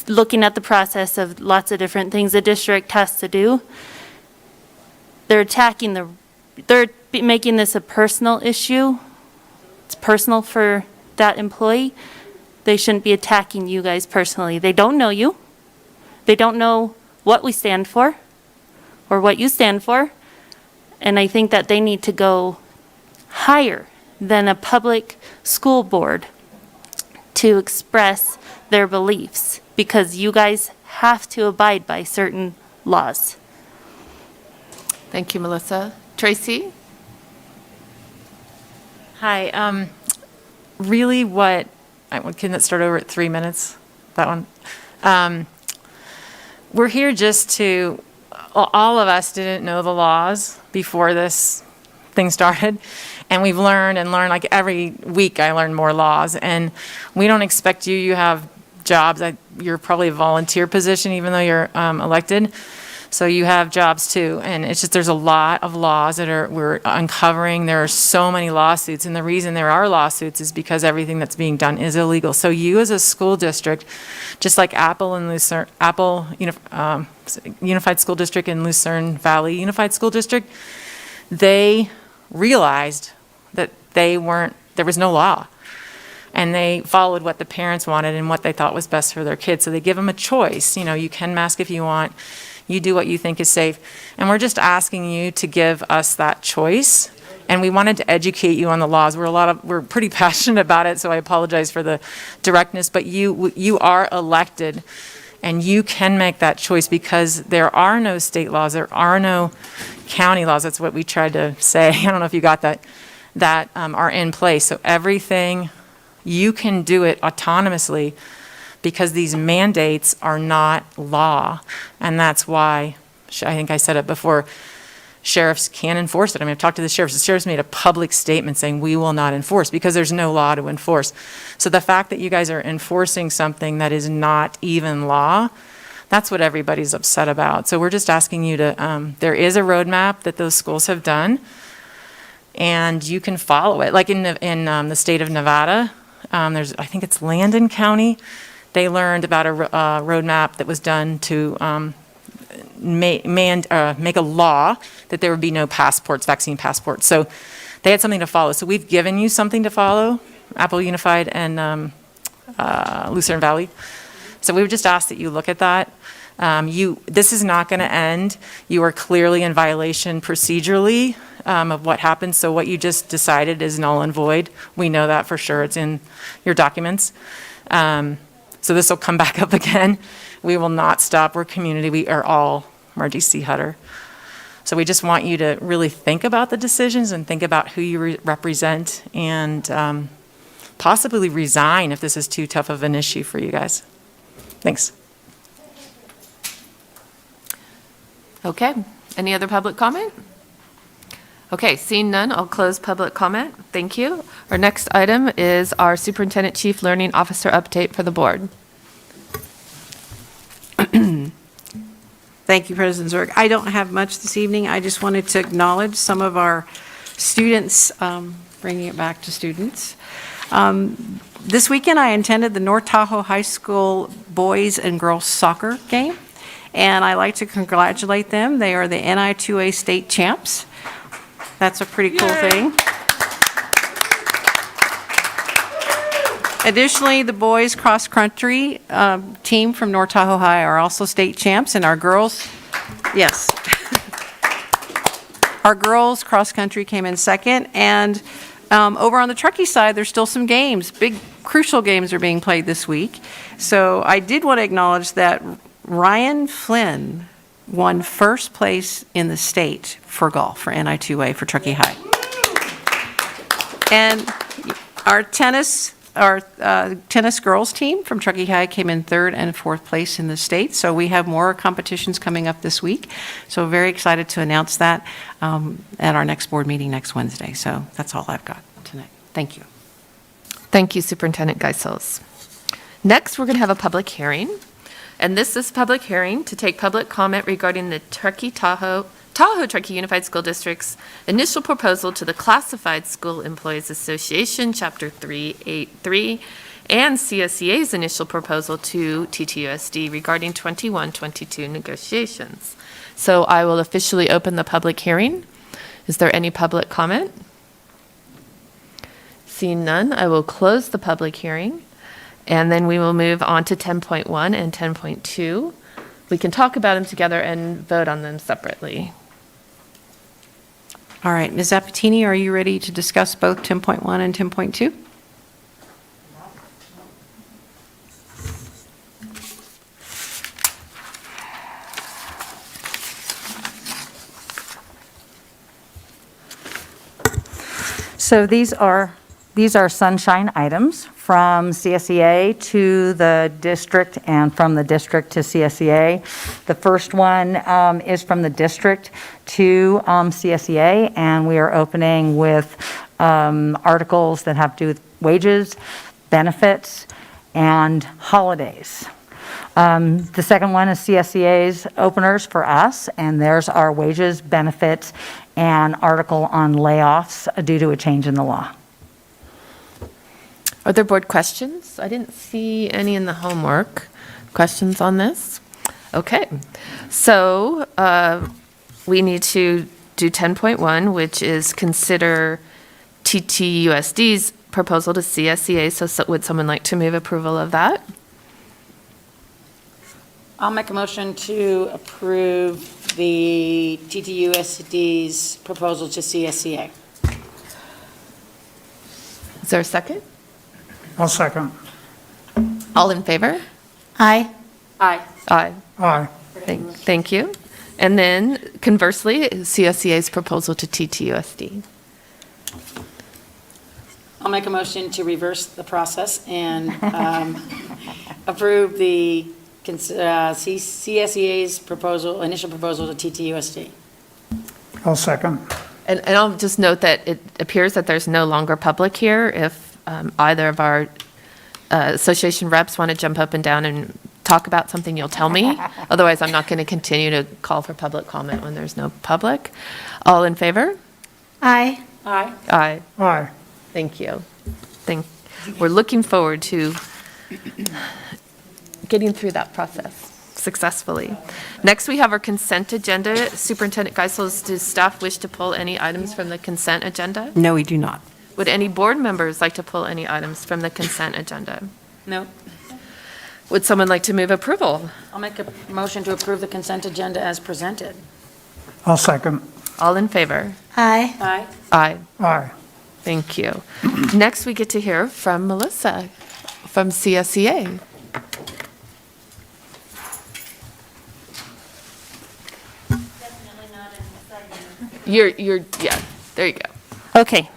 looking at the process of lots of different things the district has to do. They're making this a personal issue. It's personal for that employee. They shouldn't be attacking you guys personally. They don't know you. They don't know what we stand for or what you stand for. And I think that they need to go higher than a public school board to express their beliefs. because you guys have to abide by certain laws. Thank you, Melissa. Tracy? Hi, really can that start over at 3 minutes? That one? We're here just to, all of us didn't know the laws before this thing started. And we've learned and learned, like every week I learn more laws. And we don't expect you have jobs. You're probably a volunteer position, even though you're elected. So you have jobs too. And it's just, there's a lot of laws that we're uncovering. There are so many lawsuits. And the reason there are lawsuits is because everything that's being done is illegal. So you as a school district, just like Apple Unified School District and Lucerne Valley Unified School District, they realized that there was no law. And they followed what the parents wanted and what they thought was best for their kids. So they give them a choice. You can mask if you want. You do what you think is safe. And we're just asking you to give us that choice. And we wanted to educate you on the laws. We're pretty passionate about it, so I apologize for the directness. But you are elected, and you can make that choice because there are no state laws. There are no county laws. That's what we tried to say. I don't know if you got that are in place. So everything, you can do it autonomously because these mandates are not law. And that's why, I think I said it before, sheriffs can't enforce it. I mean, I've talked to the sheriffs. The sheriffs made a public statement saying we will not enforce because there's no law to enforce. So the fact that you guys are enforcing something that is not even law, that's what everybody's upset about. So we're just asking you to, there is a roadmap that those schools have done, and you can follow it. Like in the state of Nevada, I think it's Landon County, they learned about a roadmap that was done to make a law that there would be no passports, vaccine passports. So they had something to follow. So we've given you something to follow, Apple Unified and Lucerne Valley. So we would just ask that you look at that. This is not going to end. You are clearly in violation procedurally of what happened. So what you just decided is null and void. We know that for sure. It's in your documents. So this will come back up again. We will not stop. We're community. We are all Margie C. Hutter. So we just want you to really think about the decisions and think about who you represent and possibly resign if this is too tough of an issue for you guys. Thanks. Okay, any other public comment? Okay, seeing none, I'll close public comment. Thank you. Our next item is our Superintendent Chief Learning Officer update for the board. Thank you, President Zurich. I don't have much this evening. I just wanted to acknowledge some of our students, bringing it back to students. This weekend, I attended the North Tahoe High School boys and girls soccer game, and I like to congratulate them. They are the NI2A state champs. That's a pretty cool thing. Additionally, the boys cross-country team from North Tahoe High are also state champs, and our girls, yes. Our girls cross-country came in second, and over on the Truckee side, there's still some games. Big, crucial games are being played this week. So I did want to acknowledge that Ryan Flynn won first place in the state for golf, for NI2A, for Truckee High. And our tennis girls team from Truckee High came in third and fourth place in the state. So we have more competitions coming up this week. So very excited to announce that at our next board meeting next Wednesday. So that's all I've got tonight. Thank you. Thank you, Superintendent Geisels. Next, we're going to have a public hearing. And this is public hearing to take public comment regarding the Tahoe-Truckee Unified School District's initial proposal to the Classified School Employees Association, Chapter 383, and CSEA's initial proposal to TTUSD regarding 21-22 negotiations. So I will officially open the public hearing. Is there any public comment? Seeing none, I will close the public hearing. And then we will move on to 10.1 and 10.2. We can talk about them together and vote on them separately. All right, Ms. Zapatini, are you ready to discuss both 10.1 and 10.2? So these are sunshine items from CSEA to the district and from the district to CSEA. The first one is from the district to CSEA, and we are opening with articles that have to do with wages, benefits, and holidays. The second one is CSEA's openers for us, and there's our wages, benefits, and article on layoffs due to a change in the law. Are there board questions? I didn't see any in the homework. Questions on this? Okay. So we need to do 10.1, which is consider TTUSD's proposal to CSEA. So would someone like to move approval of that? I'll make a motion to approve the TTUSD's proposal to CSEA. Is there a second? I'll second. All in favor? Aye. Aye. Aye. Aye. Thank you. And then conversely, CSEA's proposal to TTUSD. I'll make a motion to reverse the process and approve the CSEA's proposal, initial proposal to TTUSD. I'll second. And I'll just note that it appears that there's no longer public here. If either of our association reps want to jump up and down and talk about something, you'll tell me. Otherwise, I'm not going to continue to call for public comment when there's no public. All in favor? Aye. Aye. Aye. Aye. Thank you. We're looking forward to getting through that process successfully. Next, we have our consent agenda. Superintendent Geisel, does staff wish to pull any items from the consent agenda? No, we do not. Would any board members like to pull any items from the consent agenda? No. Would someone like to move approval? I'll make a motion to approve the consent agenda as presented. I'll second. All in favor? Aye. Aye. Aye. Aye. Thank you. Next, we get to hear from Melissa from CSEA. Yeah, there you go. Okay.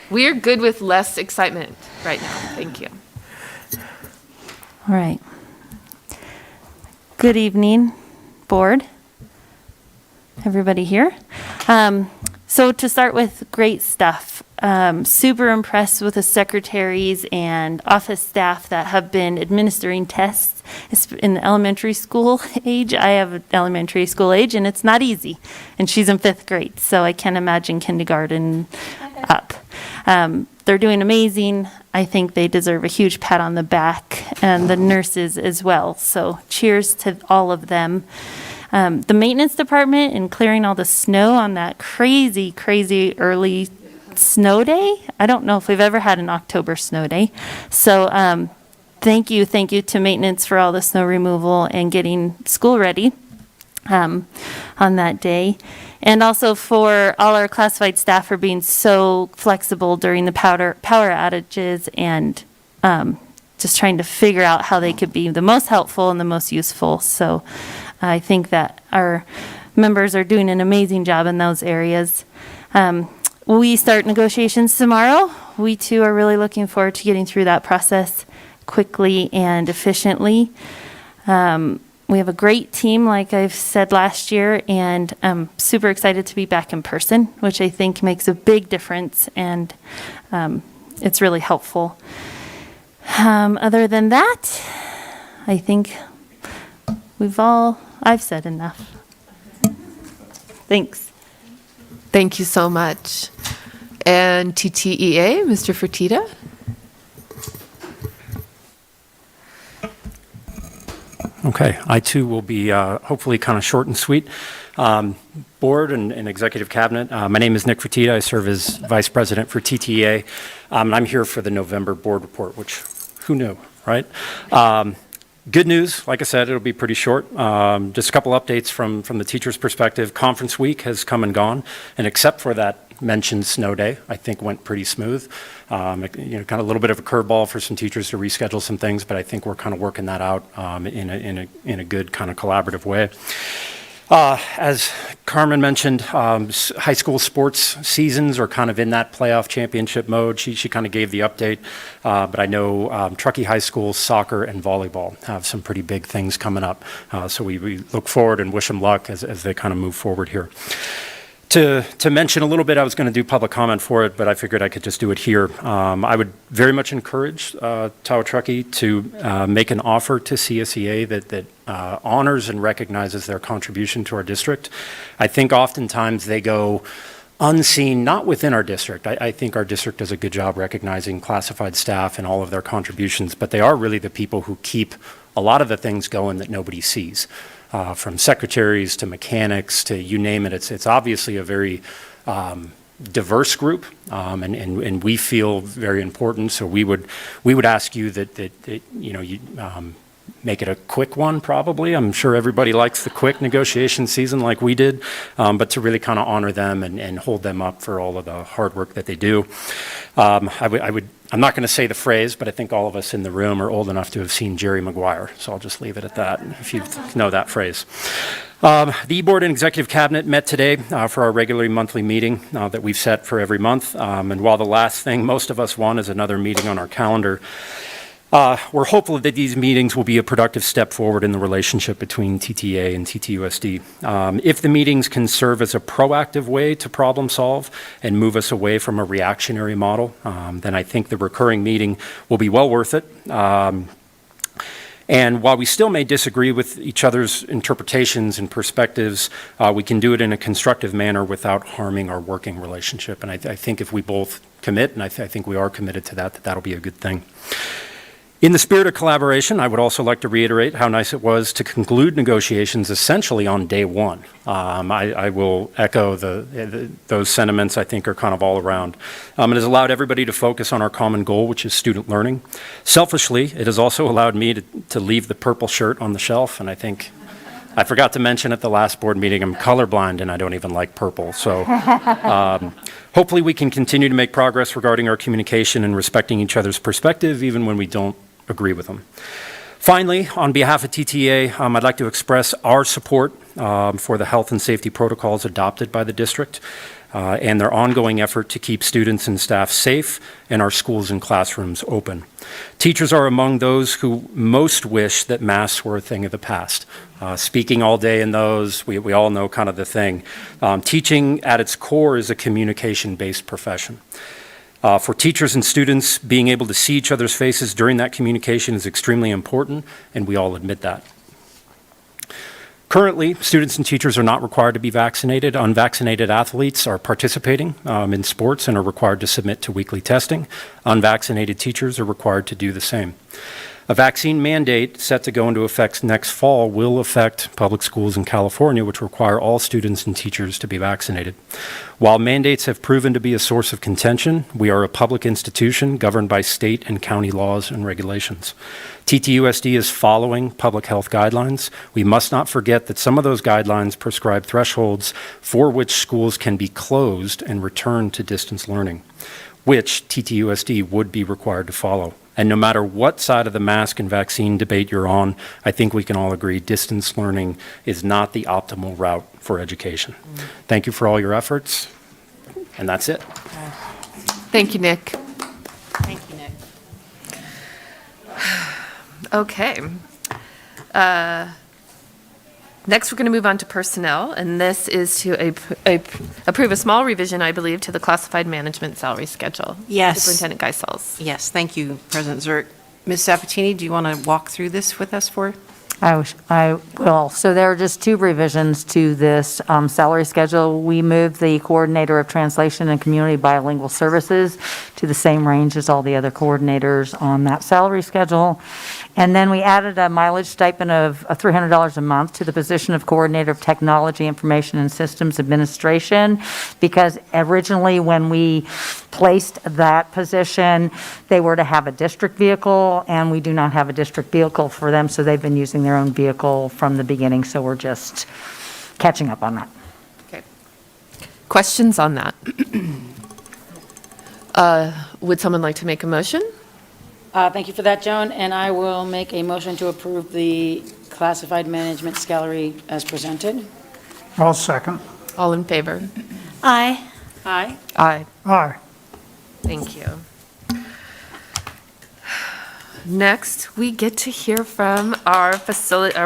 We're good with less excitement right now. Thank you. All right. Good evening, board. Everybody here. So to start with, great stuff. Super impressed with the secretaries and office staff that have been administering tests in the elementary school age. I have an elementary school age, and it's not easy. And she's in 5th grade, so I can't imagine kindergarten up. They're doing amazing. I think they deserve a huge pat on the back, and the nurses as well. So cheers to all of them. The maintenance department and clearing all the snow on that crazy, crazy early snow day. I don't know if we've ever had an October snow day. So thank you to maintenance for all the snow removal and getting school ready on that day. And also for all our classified staff for being so flexible during the power outages and just trying to figure out how they could be the most helpful and the most useful. So I think that our members are doing an amazing job in those areas. We start negotiations tomorrow. We too are really looking forward to getting through that process quickly and efficiently. We have a great team, like I've said last year, and I'm super excited to be back in person, which I think makes a big difference, and it's really helpful. Other than that, I think I've said enough. Thanks. Thank you so much. And TTEA, Mr. Fertitta? Okay, I too will be hopefully kind of short and sweet. Board and Executive Cabinet, my name is Nick Fertitta. I serve as Vice President for TTEA, and I'm here for the November board report, which who knew, right? Good news, like I said, it'll be pretty short. Just a couple updates from the teacher's perspective. Conference week has come and gone, and except for that mentioned snow day, I think went pretty smooth. Kind of a little bit of a curveball for some teachers to reschedule some things, but I think we're kind of working that out in a good kind of collaborative way. As Carmen mentioned, high school sports seasons are kind of in that playoff championship mode. She kind of gave the update, but I know Truckee High School soccer and volleyball have some pretty big things coming up. So we look forward and wish them luck as they kind of move forward here. To mention a little bit, I was going to do public comment for it, but I figured I could just do it here. I would very much encourage Tawa Truckee to make an offer to CSEA that honors and recognizes their contribution to our district. I think oftentimes they go unseen, not within our district. I think our district does a good job recognizing classified staff and all of their contributions, but they are really the people who keep a lot of the things going that nobody sees. From secretaries to mechanics to you name it. It's obviously a very diverse group, and we feel very important. So we would ask you that you know you make it a quick one. Probably, I'm sure everybody likes the quick negotiation season like we did, but to really kind of honor them and hold them up for all of the hard work that they do. I'm not going to say the phrase, but I think all of us in the room are old enough to have seen Jerry Maguire, so I'll just leave it at that, if you know that phrase. The board and executive cabinet met today for our regular monthly meeting that we've set for every month, and while the last thing most of us want is another meeting on our calendar, we're hopeful that these meetings will be a productive step forward in the relationship between TTA and TTUSD. If the meetings can serve as a proactive way to problem solve and move us away from a reactionary model, then I think the recurring meeting will be well worth it. And while we still may disagree with each other's interpretations and perspectives, we can do it in a constructive manner without harming our working relationship. And I think if we both commit, and I think we are committed to that, that'll be a good thing. In the spirit of collaboration, I would also like to reiterate how nice it was to conclude negotiations essentially on day one. I will echo those sentiments I think are kind of all around. It has allowed everybody to focus on our common goal, which is student learning. Selfishly, it has also allowed me to leave the purple shirt on the shelf, and I think I forgot to mention at the last board meeting, I'm colorblind and I don't even like purple. So hopefully we can continue to make progress regarding our communication and respecting each other's perspective, even when we don't agree with them. Finally, on behalf of TTA, I'd like to express our support for the health and safety protocols adopted by the district and their ongoing effort to keep students and staff safe and our schools and classrooms open. Teachers are among those who most wish that masks were a thing of the past. Speaking all day in those, we all know kind of the thing. Teaching at its core is a communication-based profession. For teachers and students, being able to see each other's faces during that communication is extremely important, and we all admit that. Currently, students and teachers are not required to be vaccinated. Unvaccinated athletes are participating in sports and are required to submit to weekly testing. Unvaccinated teachers are required to do the same. A vaccine mandate set to go into effect next fall will affect public schools in California, which require all students and teachers to be vaccinated. While mandates have proven to be a source of contention, we are a public institution governed by state and county laws and regulations. TTUSD is following public health guidelines. We must not forget that some of those guidelines prescribe thresholds for which schools can be closed and return to distance learning, which TTUSD would be required to follow. And no matter what side of the mask and vaccine debate you're on, I think we can all agree distance learning is not the optimal route for education. Thank you for all your efforts, and that's it. Thank you, Nick. Thank you, Nick. Okay. Next, we're going to move on to personnel, and this is to approve a small revision, I believe, to the classified management salary schedule. Yes. Superintendent Geisels. Yes, thank you, President Zerk. Ms. Sabatini, do you want to walk through this with us for? I will. So there are just two revisions to this salary schedule. We moved the coordinator of translation and community bilingual services to the same range as all the other coordinators on that salary schedule. And then we added a mileage stipend of $300 a month to the position of coordinator of technology, information, and systems administration, because originally when we placed that position, they were to have a district vehicle, and we do not have a district vehicle for them, so they've been using their own vehicle from the beginning, so we're just catching up on that. Okay. Questions on that? Would someone like to make a motion? Thank you for that, Joan, and I will make a motion to approve the classified management salary as presented. I'll second. All in favor? Aye. Aye. Aye. Aye. Thank you. Next, we get to hear from our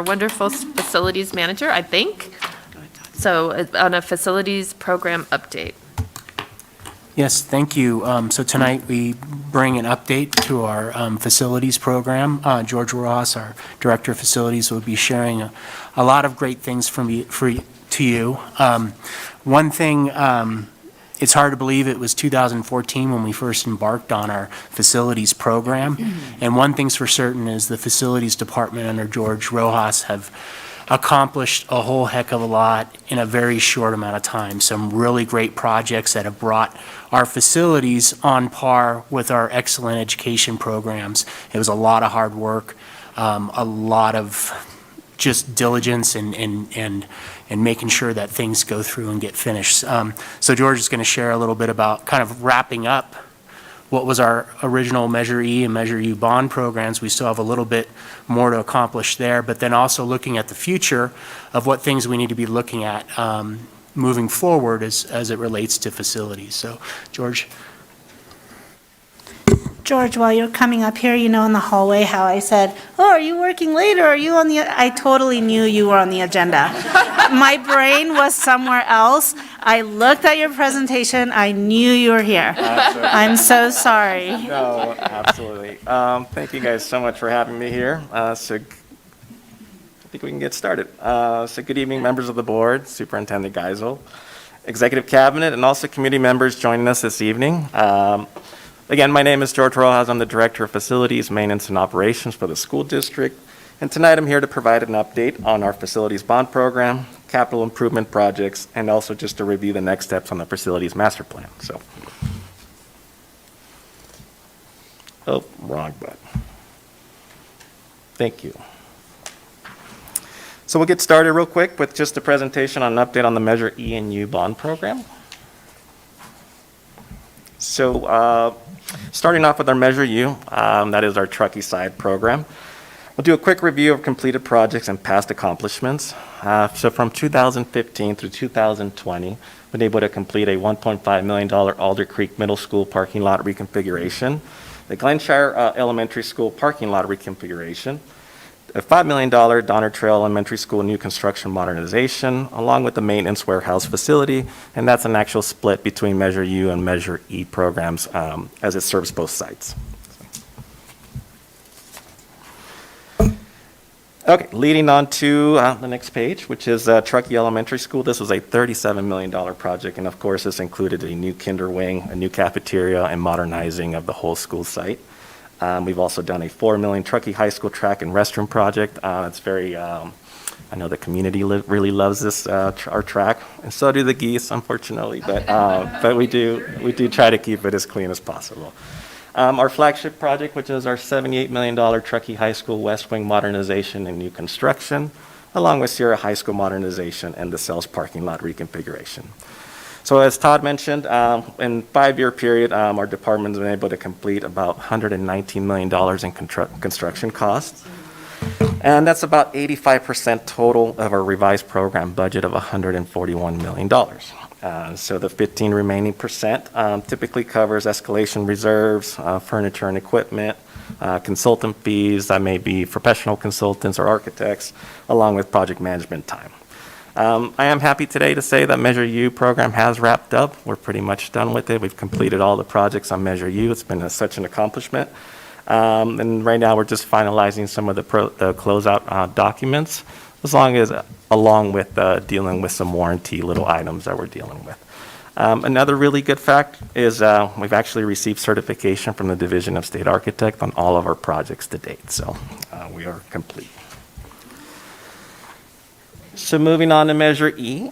wonderful facilities manager, I think. So on a facilities program update. Yes, thank you. So tonight we bring an update to our facilities program. George Rojas, our Director of Facilities, will be sharing a lot of great things to you. One thing, it's hard to believe it was 2014 when we first embarked on our facilities program. And one thing's for certain is the facilities department under George Rojas have accomplished a whole heck of a lot in a very short amount of time. Some really great projects that have brought our facilities on par with our excellent education programs. It was a lot of hard work, a lot of just diligence and making sure that things go through and get finished. So George is going to share a little bit about kind of wrapping up what was our original Measure E and Measure U bond programs. We still have a little bit more to accomplish there, but then also looking at the future of what things we need to be looking at moving forward as it relates to facilities. So, George. George, while you're coming up here, in the hallway, how I said, "Oh, are you working late or are you on the?" I totally knew you were on the agenda. My brain was somewhere else. I looked at your presentation. I knew you were here. I'm so sorry. No, absolutely. Thank you guys so much for having me here. So I think we can get started. So good evening, members of the board, Superintendent Geisel, Executive Cabinet, and also community members joining us this evening. Again, my name is George Rojas. I'm the Director of Facilities, Maintenance, and Operations for the school district. And tonight I'm here to provide an update on our facilities bond program, capital improvement projects, and also just to review the next steps on the facilities master plan. So, oh, wrong button. Thank you. So we'll get started real quick with just a presentation on an update on the Measure E and U bond program. So starting off with our Measure U, that is our Truckee side program. We'll do a quick review of completed projects and past accomplishments. So from 2015 through 2020, we've been able to complete a $1.5 million Alder Creek Middle School parking lot reconfiguration, the Glenshire Elementary School parking lot reconfiguration, a $5 million Donner Trail Elementary School new construction modernization, along with the maintenance warehouse facility, and that's an actual split between Measure U and Measure E programs as it serves both sites. Okay, leading on to the next page, which is Truckee Elementary School. This was a $37 million project, and of course this included a new kinder wing, a new cafeteria, and modernizing of the whole school site. We've also done a $4 million Truckee High School track and restroom project. It's very, I know the community really loves this, our track, and so do the geese, unfortunately, but we do try to keep it as clean as possible. Our flagship project, which is our $78 million Truckee High School West Wing modernization and new construction, along with Sierra High School modernization and the Sells parking lot reconfiguration. So as Todd mentioned, in a 5-year period, our department's been able to complete about $119 million in construction costs. And that's about 85% total of our revised program budget of $141 million. So the 15 remaining percent typically covers escalation reserves, furniture and equipment, consultant fees, that may be professional consultants or architects, along with project management time. I am happy today to say that Measure U program has wrapped up. We're pretty much done with it. We've completed all the projects on Measure U. It's been such an accomplishment. And right now we're just finalizing some of the closeout documents, along with dealing with some warranty little items that we're dealing with. Another really good fact is we've actually received certification from the Division of State Architect on all of our projects to date. So we are complete. So moving on to Measure E,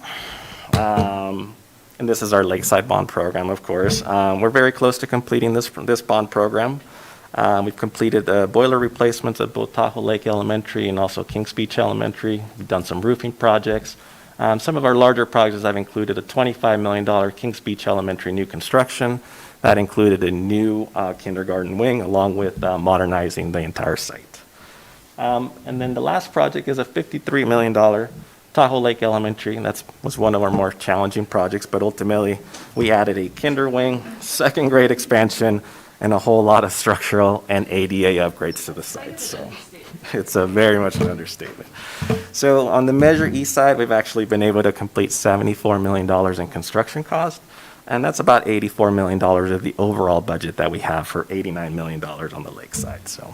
and this is our Lakeside Bond Program, of course. We're very close to completing this bond program. We've completed the boiler replacements at both Tahoe Lake Elementary and also Kings Beach Elementary. We've done some roofing projects. Some of our larger projects have included a $25 million Kings Beach Elementary new construction. That included a new kindergarten wing, along with modernizing the entire site. And then the last project is a $53 million Tahoe Lake Elementary, and that was one of our more challenging projects, but ultimately, we added a kinder wing, second grade expansion, and a whole lot of structural and ADA upgrades to the site. So it's a very much an understatement. So on the Measure E side, we've actually been able to complete $74 million in construction costs, and that's about $84 million of the overall budget that we have for $89 million on the lake side. So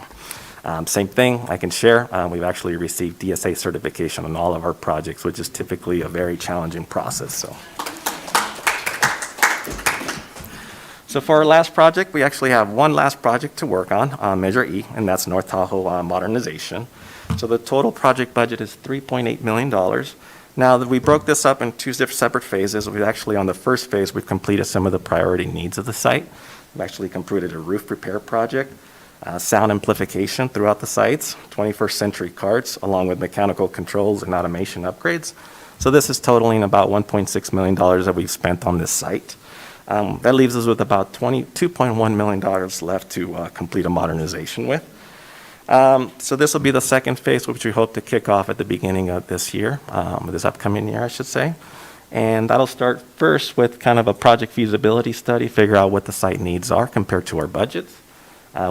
same thing I can share. We've actually received DSA certification on all of our projects, which is typically a very challenging process. So for our last project, we actually have one last project to work on Measure E, and that's North Tahoe modernization. So the total project budget is $3.8 million. Now, we broke this up in two separate phases. We've actually, on the first phase, we've completed some of the priority needs of the site. We've actually completed a roof repair project, sound amplification throughout the sites, 21st century carts, along with mechanical controls and automation upgrades. So this is totaling about $1.6 million that we've spent on this site. That leaves us with about $22.1 million left to complete a modernization with. So this will be the second phase, which we hope to kick off at the beginning of this year, this upcoming year, I should say. And that'll start first with kind of a project feasibility study, figure out what the site needs are compared to our budgets.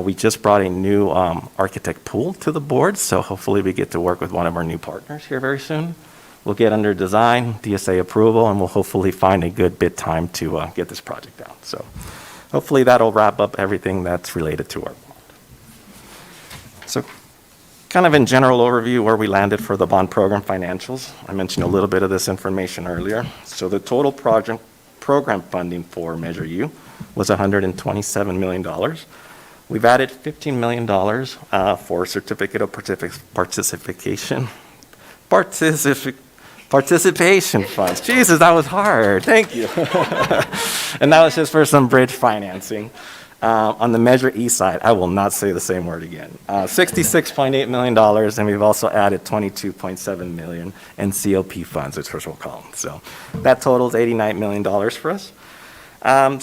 We just brought a new architect pool to the board, so hopefully we get to work with one of our new partners here very soon. We'll get under design, DSA approval, and we'll hopefully find a good bid time to get this project out. So hopefully that'll wrap up everything that's related to our bond. So kind of in general overview where we landed for the bond program financials. I mentioned a little bit of this information earlier. So the total project program funding for Measure U was $127 million. We've added $15 million for certificate of participation funds. Jesus, that was hard. Thank you. And that was just for some bridge financing. On the Measure E side, I will not say the same word again. $66.8 million, and we've also added $22.7 million in COP funds, which we'll call them. So that totals $89 million for us.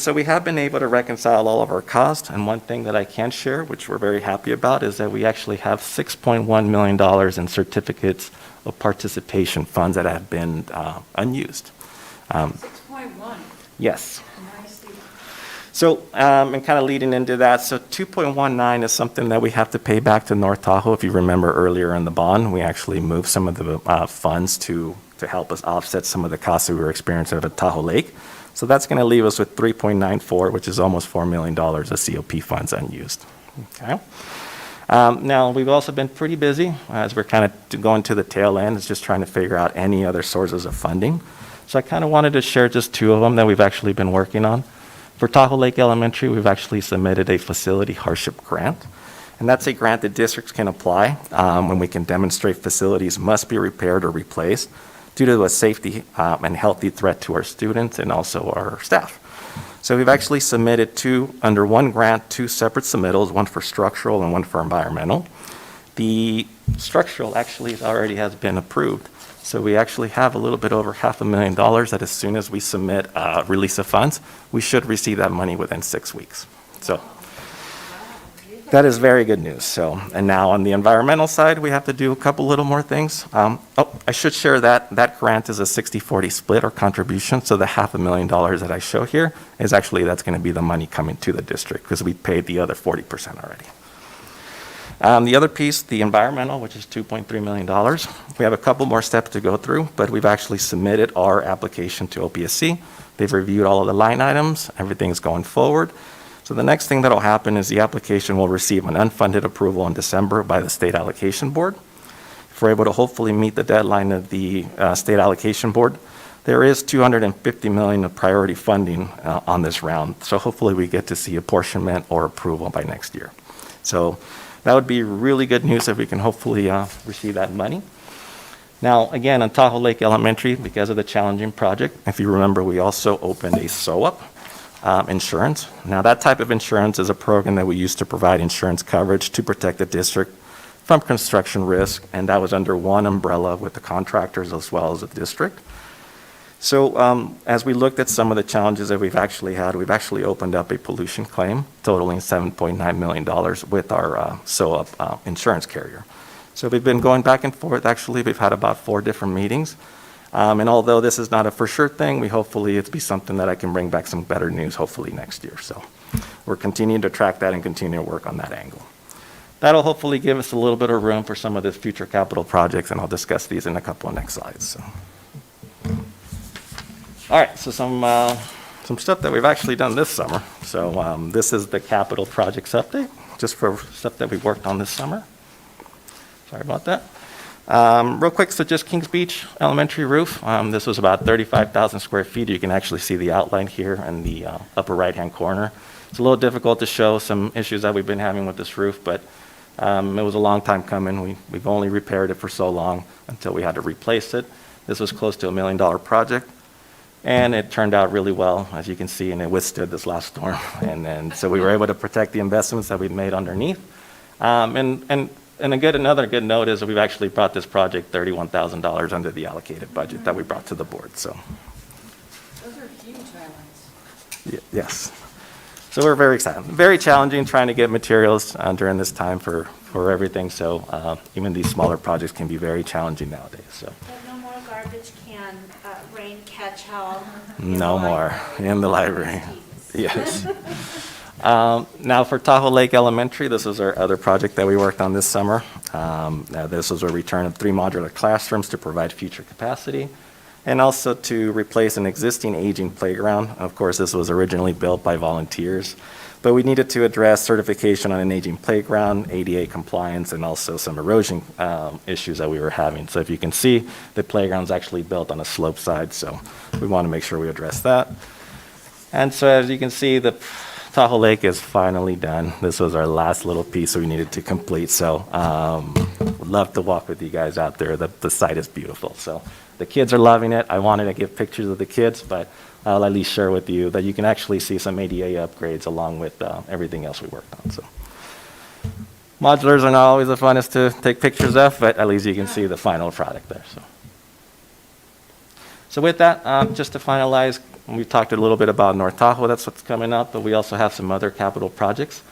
So we have been able to reconcile all of our costs, and one thing that I can share, which we're very happy about, is that we actually have $6.1 million in certificates of participation funds that have been unused. 6.1. Yes. So, and kind of leading into that, so 2.19 is something that we have to pay back to North Tahoe. If you remember earlier in the bond, we actually moved some of the funds to help us offset some of the costs that we were experiencing at Tahoe Lake. So that's going to leave us with 3.94, which is almost $4 million of COP funds unused. Okay. Now, we've also been pretty busy as we're kind of going to the tail end. It's just trying to figure out any other sources of funding. So I kind of wanted to share just two of them that we've actually been working on. For Tahoe Lake Elementary, we've actually submitted a facility hardship grant. And that's a grant that districts can apply when we can demonstrate facilities must be repaired or replaced due to a safety and healthy threat to our students and also our staff. So we've actually submitted under one grant, two separate submittals, one for structural and one for environmental. The structural actually already has been approved. So we actually have a little bit over $500,000 that as soon as we submit release of funds, we should receive that money within 6 weeks. So that is very good news. So, and now on the environmental side, we have to do a couple little more things. I should share that grant is a 60-40 split or contribution. So the $500,000 that I show here is actually, that's going to be the money coming to the district because we paid the other 40% already. The other piece, the environmental, which is $2.3 million. We have a couple more steps to go through, but we've actually submitted our application to OPSC. They've reviewed all of the line items. Everything's going forward. So the next thing that'll happen is the application will receive an unfunded approval in December by the State Allocation Board. If we're able to hopefully meet the deadline of the State Allocation Board, there is $250 million of priority funding on this round. So hopefully we get to see apportionment or approval by next year. So that would be really good news if we can hopefully receive that money. Now, again, on Tahoe Lake Elementary, because of the challenging project, if you remember, we also opened a SOAP insurance. Now, that type of insurance is a program that we use to provide insurance coverage to protect the district from construction risk, and that was under one umbrella with the contractors as well as the district. So as we looked at some of the challenges that we've actually had, we've actually opened up a pollution claim totaling $7.9 million with our SOAP insurance carrier. So we've been going back and forth. Actually, we've had about 4 different meetings. And although this is not a for sure thing, hopefully it'll be something that I can bring back some better news hopefully next year. So we're continuing to track that and continue to work on that angle. That'll hopefully give us a little bit of room for some of the future capital projects, and I'll discuss these in a couple of next slides. So. All right, so some stuff that we've actually done this summer. So this is the capital projects update, just for stuff that we worked on this summer. Sorry about that. Real quick, so just Kings Beach Elementary roof. This was about 35,000 square feet. You can actually see the outline here in the upper right-hand corner. It's a little difficult to show some issues that we've been having with this roof, but it was a long time coming. We've only repaired it for so long until we had to replace it. This was close to $1 million project, and it turned out really well, as you can see, and it withstood this last storm. And so we were able to protect the investments that we'd made underneath. And another good note is that we've actually brought this project $31,000 under the allocated budget that we brought to the board. So. Those are huge highlights. Yes. So we're very excited. Very challenging trying to get materials during this time for everything. So even these smaller projects can be very challenging nowadays. So. But no more garbage can rain catch hell. No more in the library. Yes. Now for Tahoe Lake Elementary, this was our other project that we worked on this summer. Now this was a return of 3 modular classrooms to provide future capacity, and also to replace an existing aging playground. Of course, this was originally built by volunteers, but we needed to address certification on an aging playground, ADA compliance, and also some erosion issues that we were having. So if you can see, the playground's actually built on a slope side, so we want to make sure we address that. And so as you can see, the Tahoe Lake is finally done. This was our last little piece we needed to complete. So would love to walk with you guys out there. The site is beautiful. So the kids are loving it. I wanted to give pictures of the kids, but I'll at least share with you that you can actually see some ADA upgrades along with everything else we worked on. So modulars are not always the funnest to take pictures of, but at least you can see the final product there. So with that, just to finalize, we talked a little bit about North Tahoe, that's what's coming up, but we also have some other capital projects.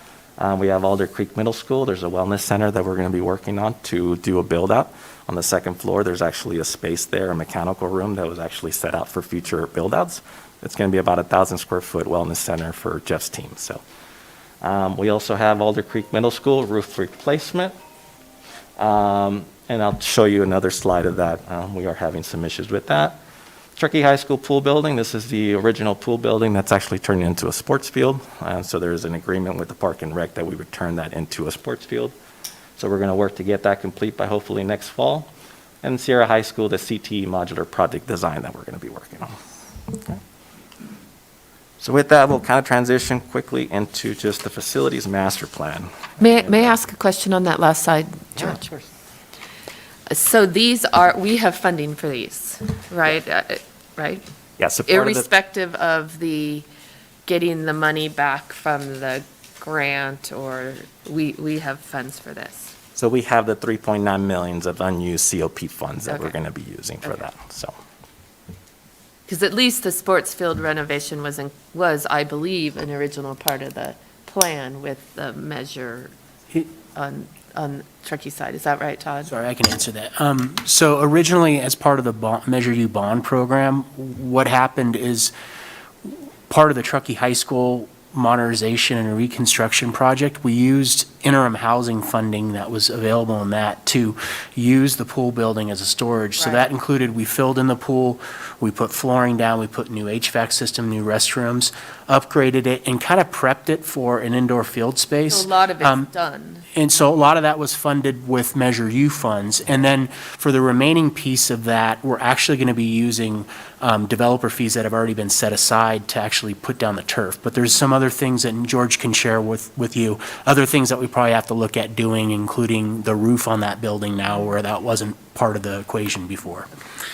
We have Alder Creek Middle School. There's a wellness center that we're going to be working on to do a build out. On the second floor, there's actually a space there, a mechanical room that was actually set out for future build outs. It's going to be about 1,000 square foot wellness center for Jeff's team. So we also have Alder Creek Middle School roof replacement. And I'll show you another slide of that. We are having some issues with that. Truckee High School pool building. This is the original pool building that's actually turned into a sports field. So there's an agreement with the Park and Rec that we would turn that into a sports field. So we're going to work to get that complete by hopefully next fall. And Sierra High School, the CTE modular project design that we're going to be working on. Okay. So with that, we'll kind of transition quickly into just the facilities master plan. May I ask a question on that last slide, George? Yeah, of course. So we have funding for these, right? Right? Yes. Yeah, so irrespective of the getting the money back from the grant, or we have funds for this? So we have the 3.9 million of unused COP funds that we're going to be using for that. So. Because at least the sports field renovation was, I believe, an original part of the plan with the measure on Truckee side. Is that right, Todd? Sorry, I can answer that. So originally, as part of the Measure U bond program, what happened is part of the Truckee High School modernization and reconstruction project, we used interim housing funding that was available in that to use the pool building as a storage. So that included, we filled in the pool, we put flooring down, we put new HVAC system, new restrooms, upgraded it, and kind of prepped it for an indoor field space. So a lot of it's done. And so a lot of that was funded with Measure U funds. And then for the remaining piece of that, we're actually going to be using developer fees that have already been set aside to actually put down the turf. But there's some other things that George can share with you, other things that we probably have to look at doing, including the roof on that building now, where that wasn't part of the equation before.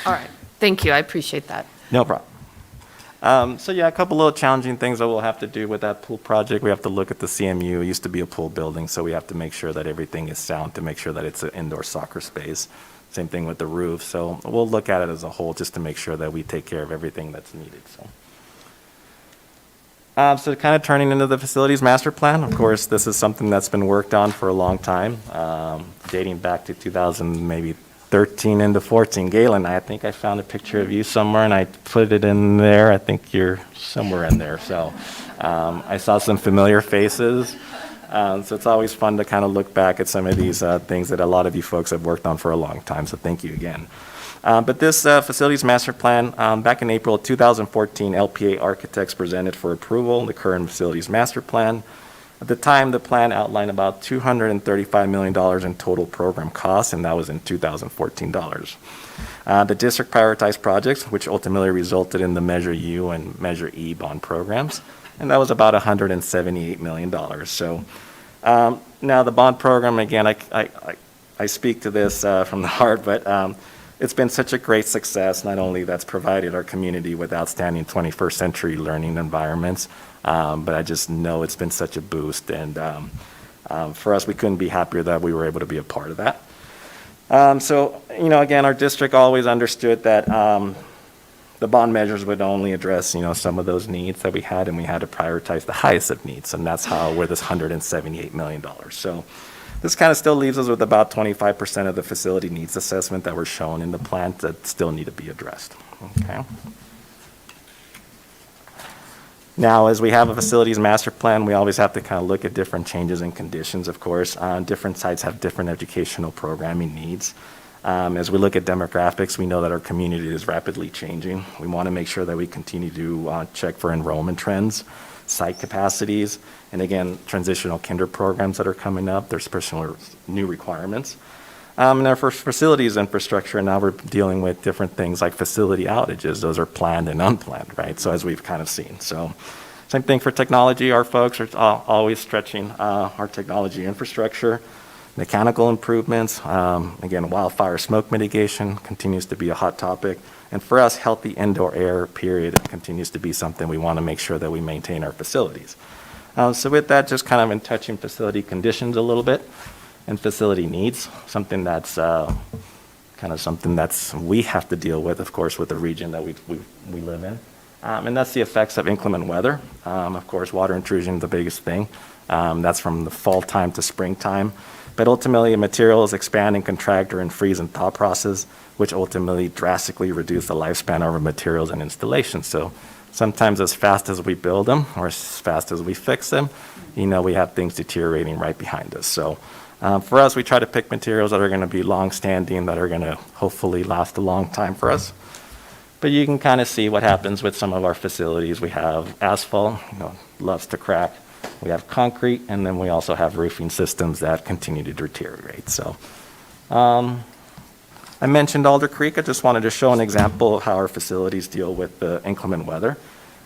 All right. Thank you. I appreciate that. No problem. So yeah, a couple little challenging things that we'll have to do with that pool project. We have to look at the CMU. It used to be a pool building, so we have to make sure that everything is sound to make sure that it's an indoor soccer space. Same thing with the roof. So we'll look at it as a whole just to make sure that we take care of everything that's needed. So kind of turning into the facilities master plan. Of course, this is something that's been worked on for a long time, dating back to 2013 13 into 14. Galen, I think I found a picture of you somewhere, and I put it in there. I think you're somewhere in there. So I saw some familiar faces. So it's always fun to kind of look back at some of these things that a lot of you folks have worked on for a long time. So thank you again. But this facilities master plan, back in April of 2014, LPA Architects presented for approval the current facilities master plan. At the time, the plan outlined about $235 million in total program costs, and that was in 2014 dollars. The district prioritized projects, which ultimately resulted in the Measure U and Measure E bond programs, and that was about $178 million. So now the bond program, again, I speak to this from the heart, but it's been such a great success. Not only that's provided our community with outstanding 21st century learning environments, but I just know it's been such a boost. And for us, we couldn't be happier that we were able to be a part of that. So, you know, again, our district always understood that the bond measures would only address, you know, some of those needs that we had, and we had to prioritize the highest of needs. And that's how we're this $178 million. So this kind of still leaves us with about 25% of the facility needs assessment that were shown in the plan that still need to be addressed. Okay. Now, as we have a facilities master plan, we always have to kind of look at different changes and conditions, of course. Different sites have different educational programming needs. As we look at demographics, we know that our community is rapidly changing. We want to make sure that we continue to check for enrollment trends, site capacities, and again, transitional kinder programs that are coming up. There's personal new requirements. And our facilities infrastructure, now we're dealing with different things like facility outages. Those are planned and unplanned, right? So as we've kind of seen. So same thing for technology. Our folks are always stretching our technology infrastructure. Mechanical improvements, again, wildfire smoke mitigation continues to be a hot topic. And for us, healthy indoor air, period, continues to be something we want to make sure that we maintain our facilities. So with that, just kind of in touching facility conditions a little bit and facility needs, something that's we have to deal with, of course, with the region that we live in. And that's the effects of inclement weather. Of course, water intrusion is the biggest thing. That's from the fall time to springtime. But ultimately, materials expand and contract during freeze and thaw process, which ultimately drastically reduce the lifespan of our materials and installations. So sometimes as fast as we build them or as fast as we fix them, you know, we have things deteriorating right behind us. So for us, we try to pick materials that are going to be long-standing, that are going to hopefully last a long time for us. But you can kind of see what happens with some of our facilities. We have asphalt, you know, loves to crack. We have concrete, and then we also have roofing systems that continue to deteriorate. So I mentioned Alder Creek. I just wanted to show an example of how our facilities deal with the inclement weather.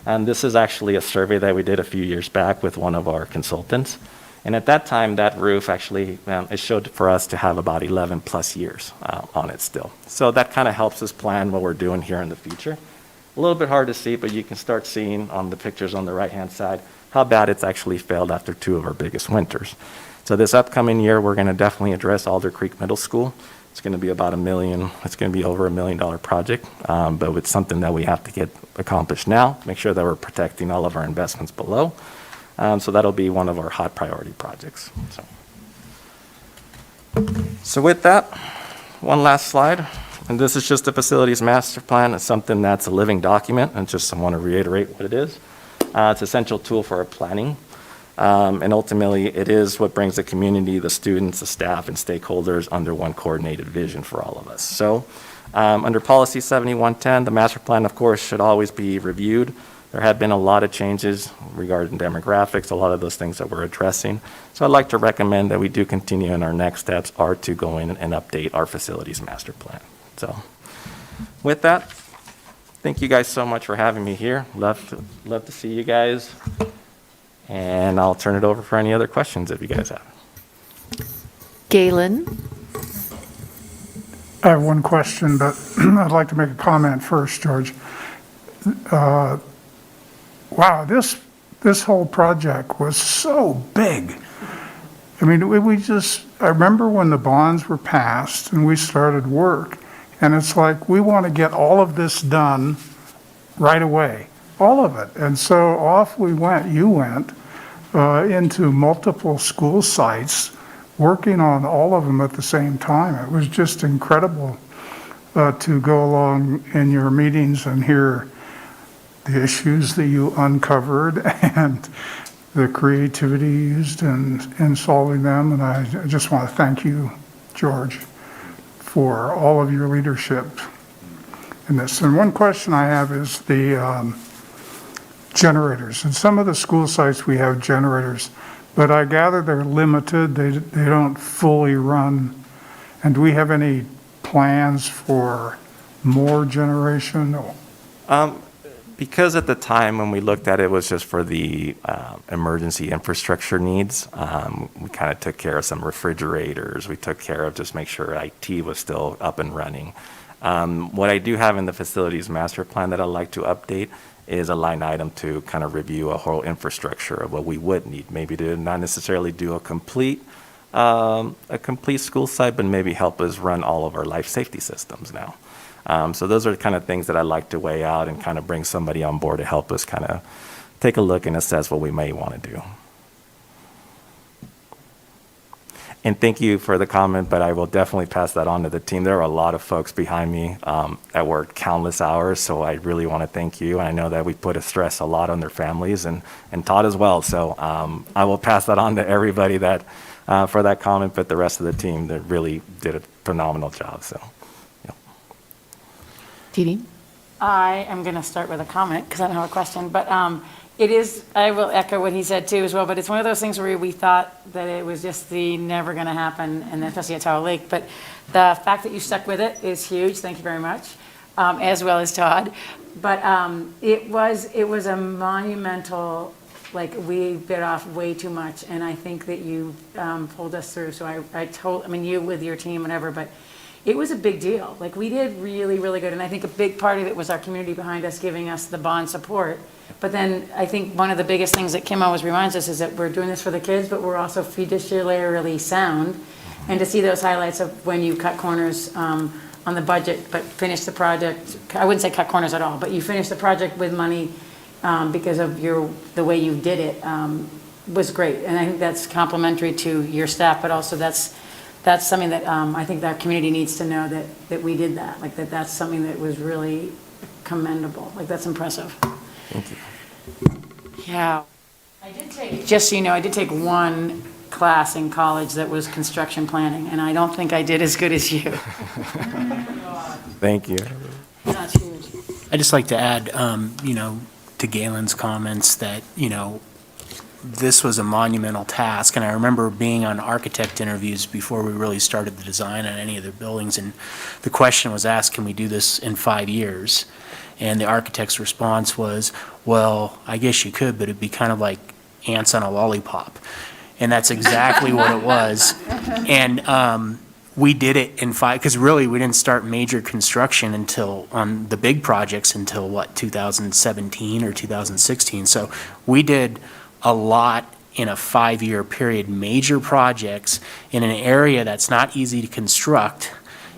And this is actually a survey that we did a few years back with one of our consultants. And at that time, that roof actually, it showed for us to have about 11 plus years on it still. So that kind of helps us plan what we're doing here in the future. A little bit hard to see, but you can start seeing on the pictures on the right-hand side how bad it's actually failed after two of our biggest winters. So this upcoming year, we're going to definitely address Alder Creek Middle School. It's going to be about $1 million. It's going to be over $1 million project, but it's something that we have to get accomplished now, make sure that we're protecting all of our investments below. So that'll be one of our hot priority projects. So with that, one last slide. And this is just a facilities master plan. It's something that's a living document, and just I want to reiterate what it is. It's an essential tool for our planning. And ultimately, it is what brings the community, the students, the staff, and stakeholders under one coordinated vision for all of us. So under Policy 7110, the master plan, of course, should always be reviewed. There have been a lot of changes regarding demographics, a lot of those things that we're addressing. So I'd like to recommend that we do continue, and our next steps are to go in and update our facilities master plan. So with that, thank you guys so much for having me here. Love to see you guys. And I'll turn it over for any other questions if you guys have. Galen? I have one question, but I'd like to make a comment first, George. Wow, this whole project was so big. I mean, I remember when the bonds were passed and we started work, and it's like, we want to get all of this done right away, all of it. And so off you went into multiple school sites working on all of them at the same time. It was just incredible to go along in your meetings and hear the issues that you uncovered and the creativity used in solving them. And I just want to thank you, George, for all of your leadership in this. And one question I have is the generators. In some of the school sites, we have generators, but I gather they're limited. They don't fully run. And do we have any plans for more generation? Because at the time when we looked at it, was just for the emergency infrastructure needs. We kind of took care of some refrigerators. We took care of just make sure IT was still up and running. What I do have in the facilities master plan that I'd like to update is a line item to kind of review a whole infrastructure of what we would need, maybe to not necessarily do a complete school site, but maybe help us run all of our life safety systems now. So those are the kind of things that I'd like to weigh out and kind of bring somebody on board to help us kind of take a look and assess what we may want to do. And thank you for the comment, but I will definitely pass that on to the team. There are a lot of folks behind me that work countless hours, so I really want to thank you. And I know that we put a stress a lot on their families and Todd as well. So I will pass that on to everybody that for that comment, but the rest of the team that really did a phenomenal job. So. Dee I am going to start with a comment because I don't have a question, but it is, I will echo what he said too as well, but it's one of those things where we thought that it was just never going to happen, and especially at Tower Lake, but the fact that you stuck with it is huge. Thank you very much, as well as Todd. But it was a monumental, like we bit off way too much, and I think that you pulled us through. So I mean, you with your team, whatever, but it was a big deal. Like we did really, really good. And I think a big part of it was our community behind us giving us the bond support. But then I think one of the biggest things that Kim always reminds us is that we're doing this for the kids, but we're also fiduciarily sound. And to see those highlights of when you cut corners on the budget, but finish the project, I wouldn't say cut corners at all, but you finished the project with money because of the way you did it was great. And I think that's complimentary to your staff, but also that's something that I think that community needs to know that we did that. Like that's something that was really commendable. Like that's impressive. Thank you. Yeah. Just so you know, I did take one class in college that was construction planning, and I don't think I did as good as you. Thank you. That's huge. I'd just like to add, to Galen's comments that, this was a monumental task, and I remember being on architect interviews before we really started the design on any of the buildings, and the question was asked, can we do this in 5 years? And the architect's response was, well, I guess you could, but it'd be kind of like ants on a lollipop. And that's exactly what it was. And we did it in 5, because really we didn't start major construction until, on the big projects until, 2017 or 2016. So we did a lot in a 5-year period, major projects in an area that's not easy to construct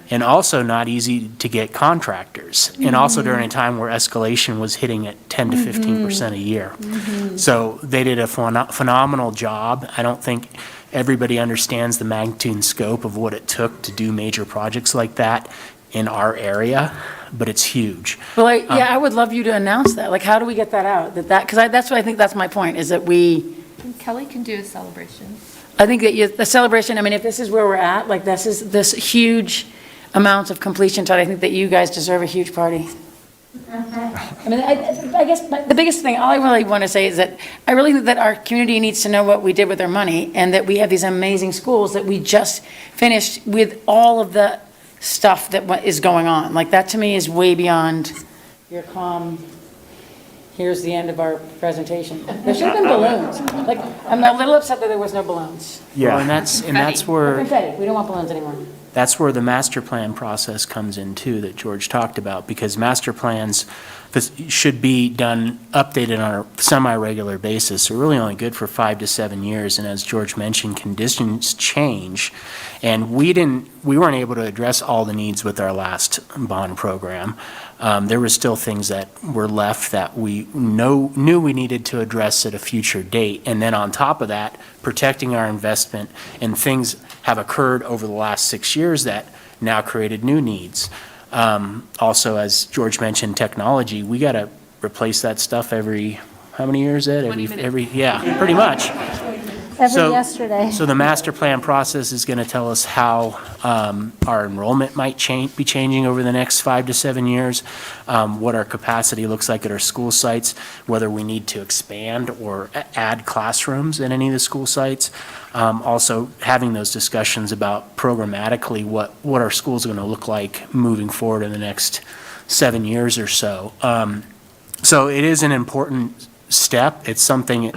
and also not easy to get contractors. And also during a time where escalation was hitting at 10 to 15% a year. So they did a phenomenal job. I don't think everybody understands the magnitude and scope of what it took to do major projects like that in our area, but it's huge. Well, I would love you to announce that. Like, how do we get that out? Because that's what I think that's my point, is that Kelly can do a celebration. I think that the celebration, I mean, if this is where we're at, like this huge amounts of completion, Todd, I think that you guys deserve a huge party. I mean, I guess the biggest thing, all I really want to say is that I really think that our community needs to know what we did with our money, and that we have these amazing schools that we just finished with all of the stuff that is going on. Like, that to me is way beyond your calm, here's the end of our presentation. There should have been balloons. Like, I'm a little upset that there was no balloons. Yeah, and that's where Confetti, we don't want balloons anymore. that's where the master plan process comes in too, that George talked about, because master plans should be done, updated on a semi-regular basis. They're really only good for 5 to 7 years, and as George mentioned, conditions change, and we weren't able to address all the needs with our last bond program. There were still things that were left that we knew we needed to address at a future date, and then on top of that, protecting our investment, and things have occurred over the last 6 years that now created new needs. Also, as George mentioned, technology, we got to replace that stuff every, how many years, Ed? Yeah, pretty much. Yesterday. So the master plan process is going to tell us how our enrollment might be changing over the next 5 to 7 years, what our capacity looks like at our school sites, whether we need to expand or add classrooms at any of the school sites. Also having those discussions about programmatically what our schools are going to look like moving forward in the next 7 years or so. So it is an important step. It's something,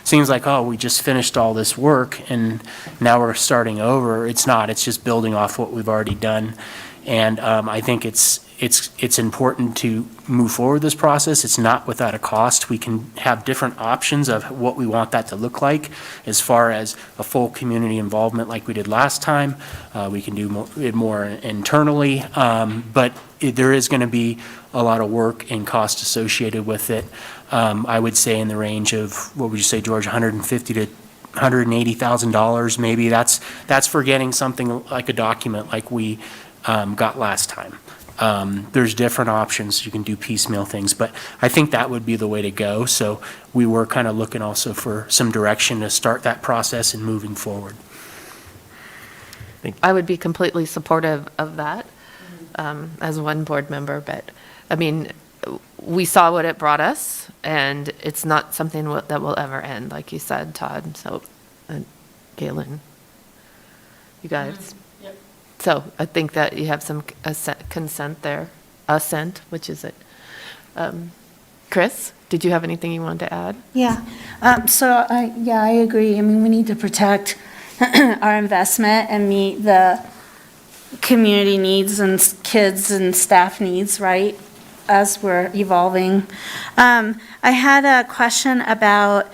seems like, oh, we just finished all this work and now we're starting over. It's not. It's just building off what we've already done. And I think it's important to move forward this process. It's not without a cost. We can have different options of what we want that to look like as far as a full community involvement like we did last time. We can do it more internally, but there is going to be a lot of work and cost associated with it. I would say in the range of, what would you say, George, $150,000 to $180,000 maybe. That's for getting something like a document like we got last time. There's different options. You can do piecemeal things, but I think that would be the way to go. So we were kind of looking also for some direction to start that process and moving forward. I would be completely supportive of that as one board member, but I mean, we saw what it brought us, and it's not something that will ever end, like you said, Todd. So, Galen, you guys. Yep. So I think that you have some consent there, assent, which is it. Chris, did you have anything you wanted to add? Yeah. I agree. I mean, we need to protect our investment and meet the community needs and kids and staff needs, right, as we're evolving. I had a question about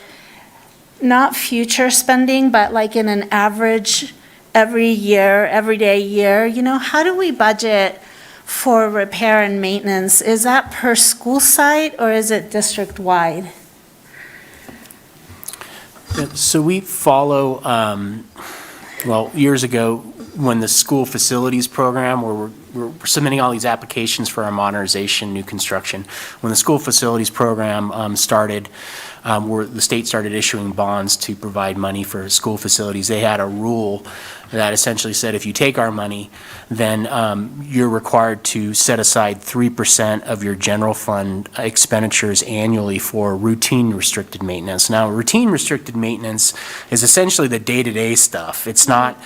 not future spending, but like in an average everyday year, how do we budget for repair and maintenance? Is that per school site or is it district-wide? So we follow, years ago, when the school facilities program, where we're submitting all these applications for our modernization, new construction, when the school facilities program started, where the state started issuing bonds to provide money for school facilities, they had a rule that essentially said if you take our money, then you're required to set aside 3% of your general fund expenditures annually for routine restricted maintenance. Now, routine restricted maintenance is essentially the day-to-day stuff. It's not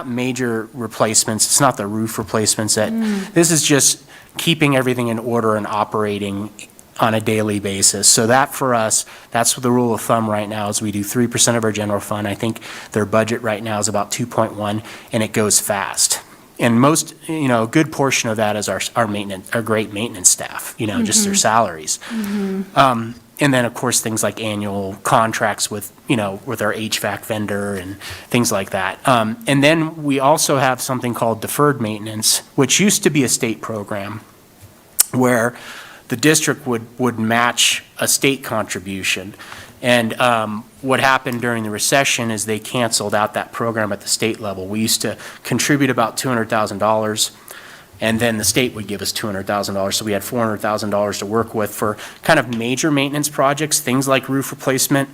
major replacements. It's not the roof replacements. This is just keeping everything in order and operating on a daily basis. So that for us, that's the rule of thumb right now is we do 3% of our general fund. I think their budget right now is about 2.1, and it goes fast. And most, a good portion of that is our maintenance, our great maintenance staff, just their salaries. And then, of course, things like annual contracts with our HVAC vendor and things like that. And then we also have something called deferred maintenance, which used to be a state program where the district would match a state contribution. And what happened during the recession is they canceled out that program at the state level. We used to contribute about $200,000, and then the state would give us $200,000. So we had $400,000 to work with for kind of major maintenance projects, things like roof replacement,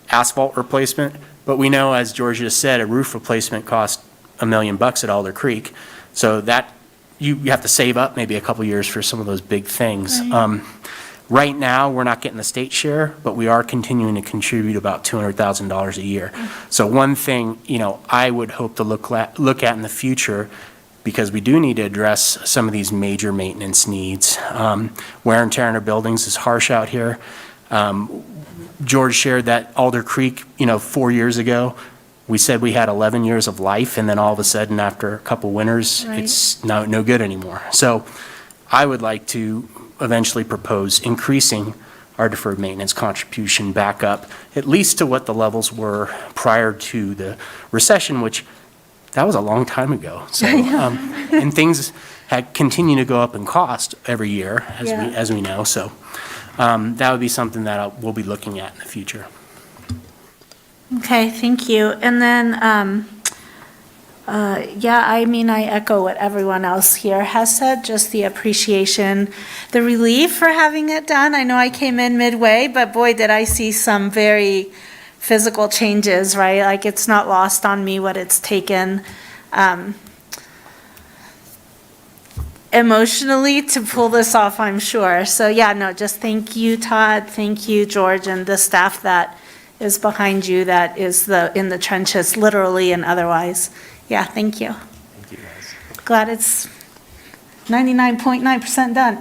asphalt replacement. But we know, as George just said, a roof replacement cost $1 million at Alder Creek. So that you have to save up maybe a couple years for some of those big things. Right now, we're not getting the state share, but we are continuing to contribute about $200,000 a year. So one thing, I would hope to look at in the future, because we do need to address some of these major maintenance needs. Wear and tear in our buildings is harsh out here. George shared that Alder Creek, 4 years ago, we said we had 11 years of life, and then all of a sudden, after a couple winters, Right. it's no good anymore. So I would like to eventually propose increasing our deferred maintenance contribution back up, at least to what the levels were prior to the recession, which that was a long time ago. So, and things had continued to go up in cost every year, as we know. So that would be something that we'll be looking at in the future. Okay, thank you. And then, I mean, I echo what everyone else here has said, just the appreciation, the relief for having it done. I know I came in midway, but boy, did I see some very physical changes, right? Like, it's not lost on me what it's taken emotionally to pull this off, I'm sure. So yeah, no, just thank you, Todd. Thank you, George, and the staff that is behind you, that is in the trenches, literally and otherwise. Yeah, thank you. Thank you, guys. Glad it's 99.9% done.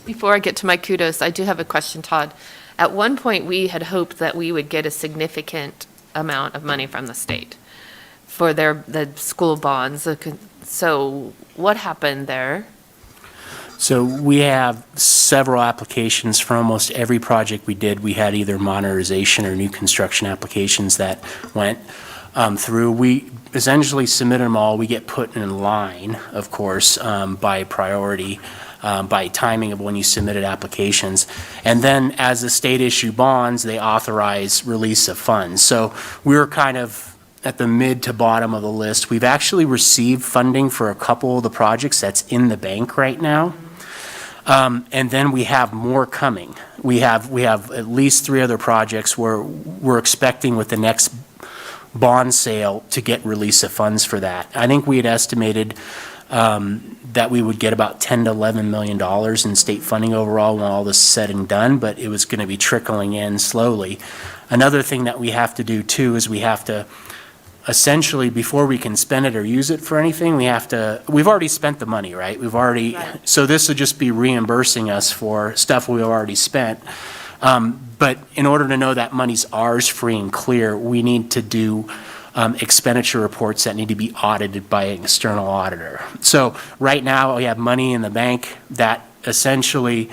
Before I get to my kudos, I do have a question, Todd. At one point, we had hoped that we would get a significant amount of money from the state for the school bonds. So what happened there? So we have several applications for almost every project we did. We had either modernization or new construction applications that went through. We essentially submitted them all. We get put in line, of course, by priority, by timing of when you submitted applications. And then as the state issue bonds, they authorize release of funds. So we were kind of at the mid to bottom of the list. We've actually received funding for a couple of the projects that's in the bank right now. And then we have more coming. We have at least 3 other projects where we're expecting with the next bond sale to get release of funds for that. I think we had estimated that we would get about $10 to $11 million in state funding overall when all this is said and done, but it was going to be trickling in slowly. Another thing that we have to do too is we have to essentially, before we can spend it or use it for anything, we've already spent the money, right? So this would just be reimbursing us for stuff we've already spent. But in order to know that money's ours, free and clear, we need to do expenditure reports that need to be audited by an external auditor. So right now, we have money in the bank that essentially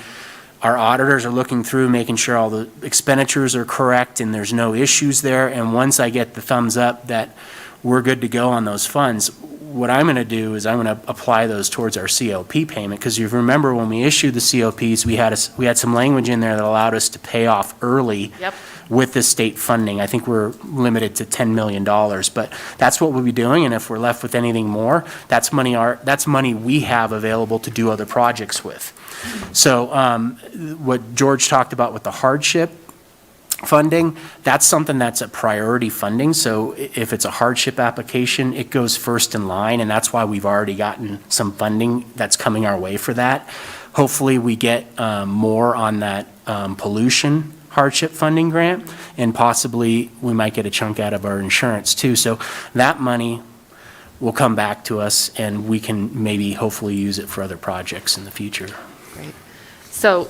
our auditors are looking through, making sure all the expenditures are correct and there's no issues there. And once I get the thumbs up that we're good to go on those funds, what I'm going to do is I'm going to apply those towards our COP payment. Because you remember when we issued the COPs, we had some language in there that allowed us to pay off early with the state funding. I think we're limited to $10 million, but that's what we'll be doing. And if we're left with anything more, that's money we have available to do other projects with. So what George talked about with the hardship funding, that's something that's a priority funding. So if it's a hardship application, it goes first in line, and that's why we've already gotten some funding that's coming our way for that. Hopefully we get more on that pollution hardship funding grant, and possibly we might get a chunk out of our insurance too. So that money will come back to us, and we can maybe hopefully use it for other projects in the future. Great. So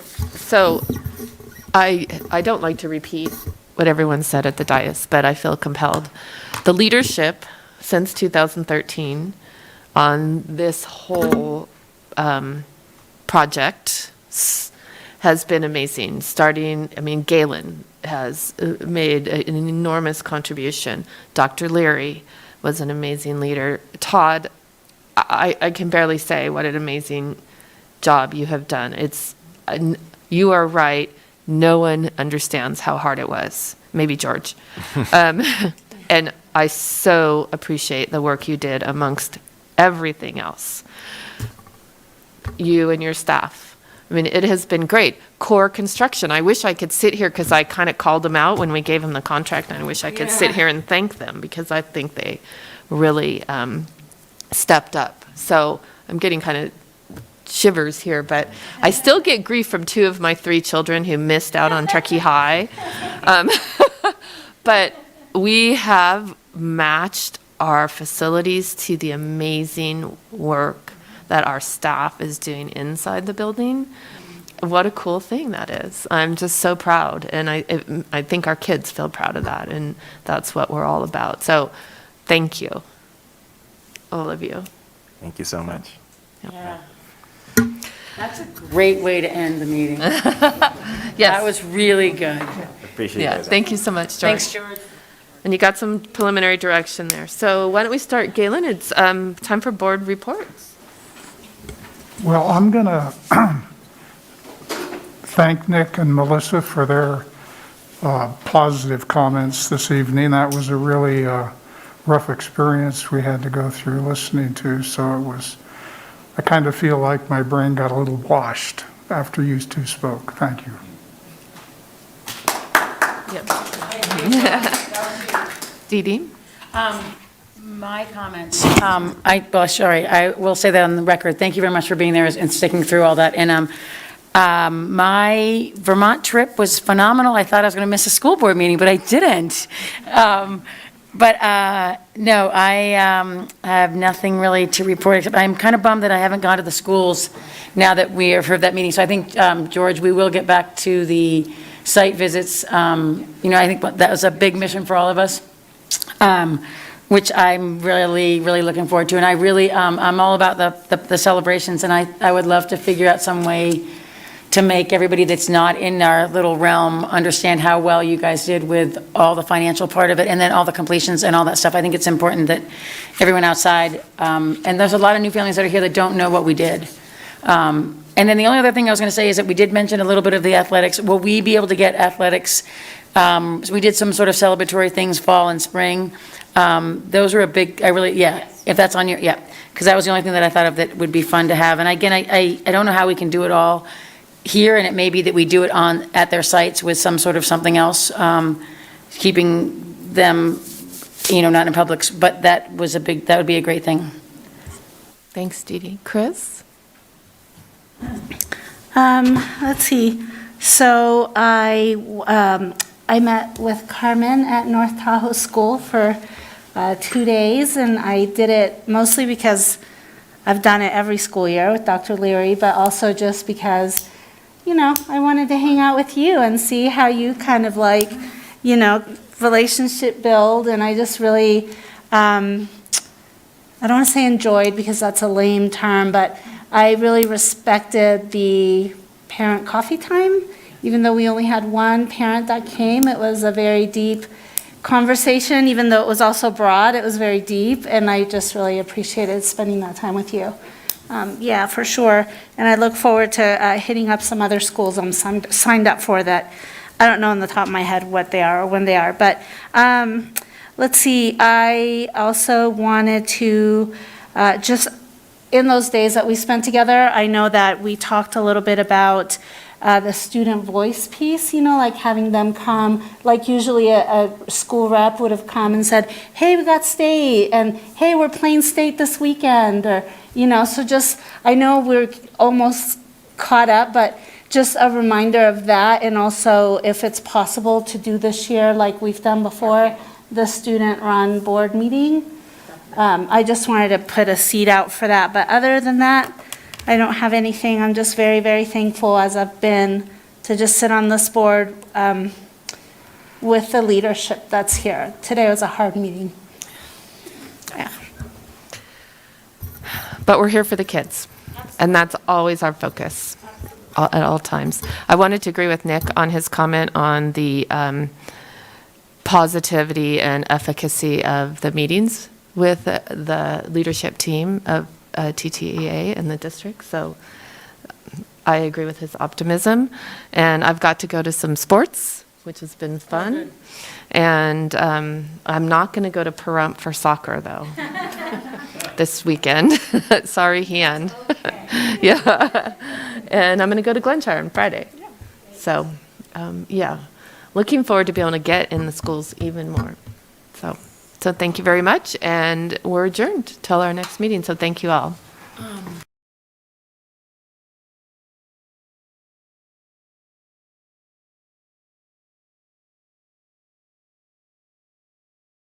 I don't like to repeat what everyone said at the dais, but I feel compelled. The leadership since 2013 on this whole project has been amazing. Galen has made an enormous contribution. Dr. Leary was an amazing leader. Todd, I can barely say what an amazing job you have done. You are right. No one understands how hard it was. Maybe George. And I so appreciate the work you did amongst everything else. You and your staff. It has been great. Core construction. I wish I could sit here because I kind of called them out when we gave them the contract, and I wish I could sit here and thank them because I think they really stepped up. So I'm getting kind of shivers here, but I still get grief from 2 of my 3 children who missed out on Truckee High. But we have matched our facilities to the amazing work that our staff is doing inside the building. what a cool thing that is. I'm just so proud, and I think our kids feel proud of that, and that's what we're all about. So thank you, all of you. Thank you so much. Yeah. That's a great way to end the meeting. Yes. That was really good. Appreciate Yeah, it. thank you so much, George. Thanks, George. And you got some preliminary direction there. So why don't we start, Galen? It's time for board reports. Well, I'm going to thank Nick and Melissa for their positive comments this evening. That was a really rough experience we had to go through listening to, so I kind of feel like my brain got a little washed after you two spoke. Thank you. Dee Dee? My comments, I will say that on the record. Thank you very much for being there and sticking through all that. And my Vermont trip was phenomenal. I thought I was going to miss a school board meeting, but I didn't. No, I have nothing really to report, except I'm kind of bummed that I haven't gone to the schools now that we have heard that meeting. So I think, George, we will get back to the site visits. I think that was a big mission for all of us, which I'm really, really looking forward to. And I really, I'm all about the celebrations, and I would love to figure out some way to make everybody that's not in our little realm understand how well you guys did with all the financial part of it, and then all the completions and all that stuff. I think it's important that everyone outside, and there's a lot of new families that are here that don't know what we did. And then the only other thing I was going to say is that we did mention a little bit of the athletics. Will we be able to get athletics? So we did some sort of celebratory things fall and spring. Those are a big, if that's on your, because that was the only thing that I thought of that would be fun to have. And again, I don't know how we can do it all here, and it may be that we do it at their sites with some sort of something else, keeping them, not in Publix, but that would be a great thing. Thanks, Dee Dee. Chris? Let's see. So I met with Carmen at North Tahoe School for 2 days, and I did it mostly because I've done it every school year with Dr. Leary, but also just because, I wanted to hang out with you and see how you kind of relationship build, and I just really, I don't want to say enjoyed because that's a lame term, but I really respected the parent coffee time. Even though we only had one parent that came, it was a very deep conversation. Even though it was also broad, it was very deep, and I just really appreciated spending that time with you. Yeah, for sure. And I look forward to hitting up some other schools I'm signed up for that I don't know on the top of my head what they are or when they are. But let's see, I also wanted to just, in those days that we spent together, I know that we talked a little bit about the student voice piece, like having them come, like usually a school rep would have come and said, hey, we got state, and hey, we're playing state this weekend, or, so just, I know we're almost caught up, but just a reminder of that, and also if it's possible to do this year like we've done before, the student-run board meeting. I just wanted to put a seed out for that, but other than that, I don't have anything. I'm just very, very thankful as I've been to just sit on this board with the leadership that's here. Today was a hard meeting. Yeah. But we're here for the kids, and that's always our focus at all times. I wanted to agree with Nick on his comment on the positivity and efficacy of the meetings with the leadership team of TTEA and the district. So I agree with his optimism, and I've got to go to some sports, which has been fun. And I'm not going to go to Pahrump for soccer, though, this weekend. Sorry, Hian. Yeah. And I'm going to go to Glenshire on Friday. So, looking forward to being able to get in the schools even more. So thank you very much, and we're adjourned till our next meeting. So thank you all.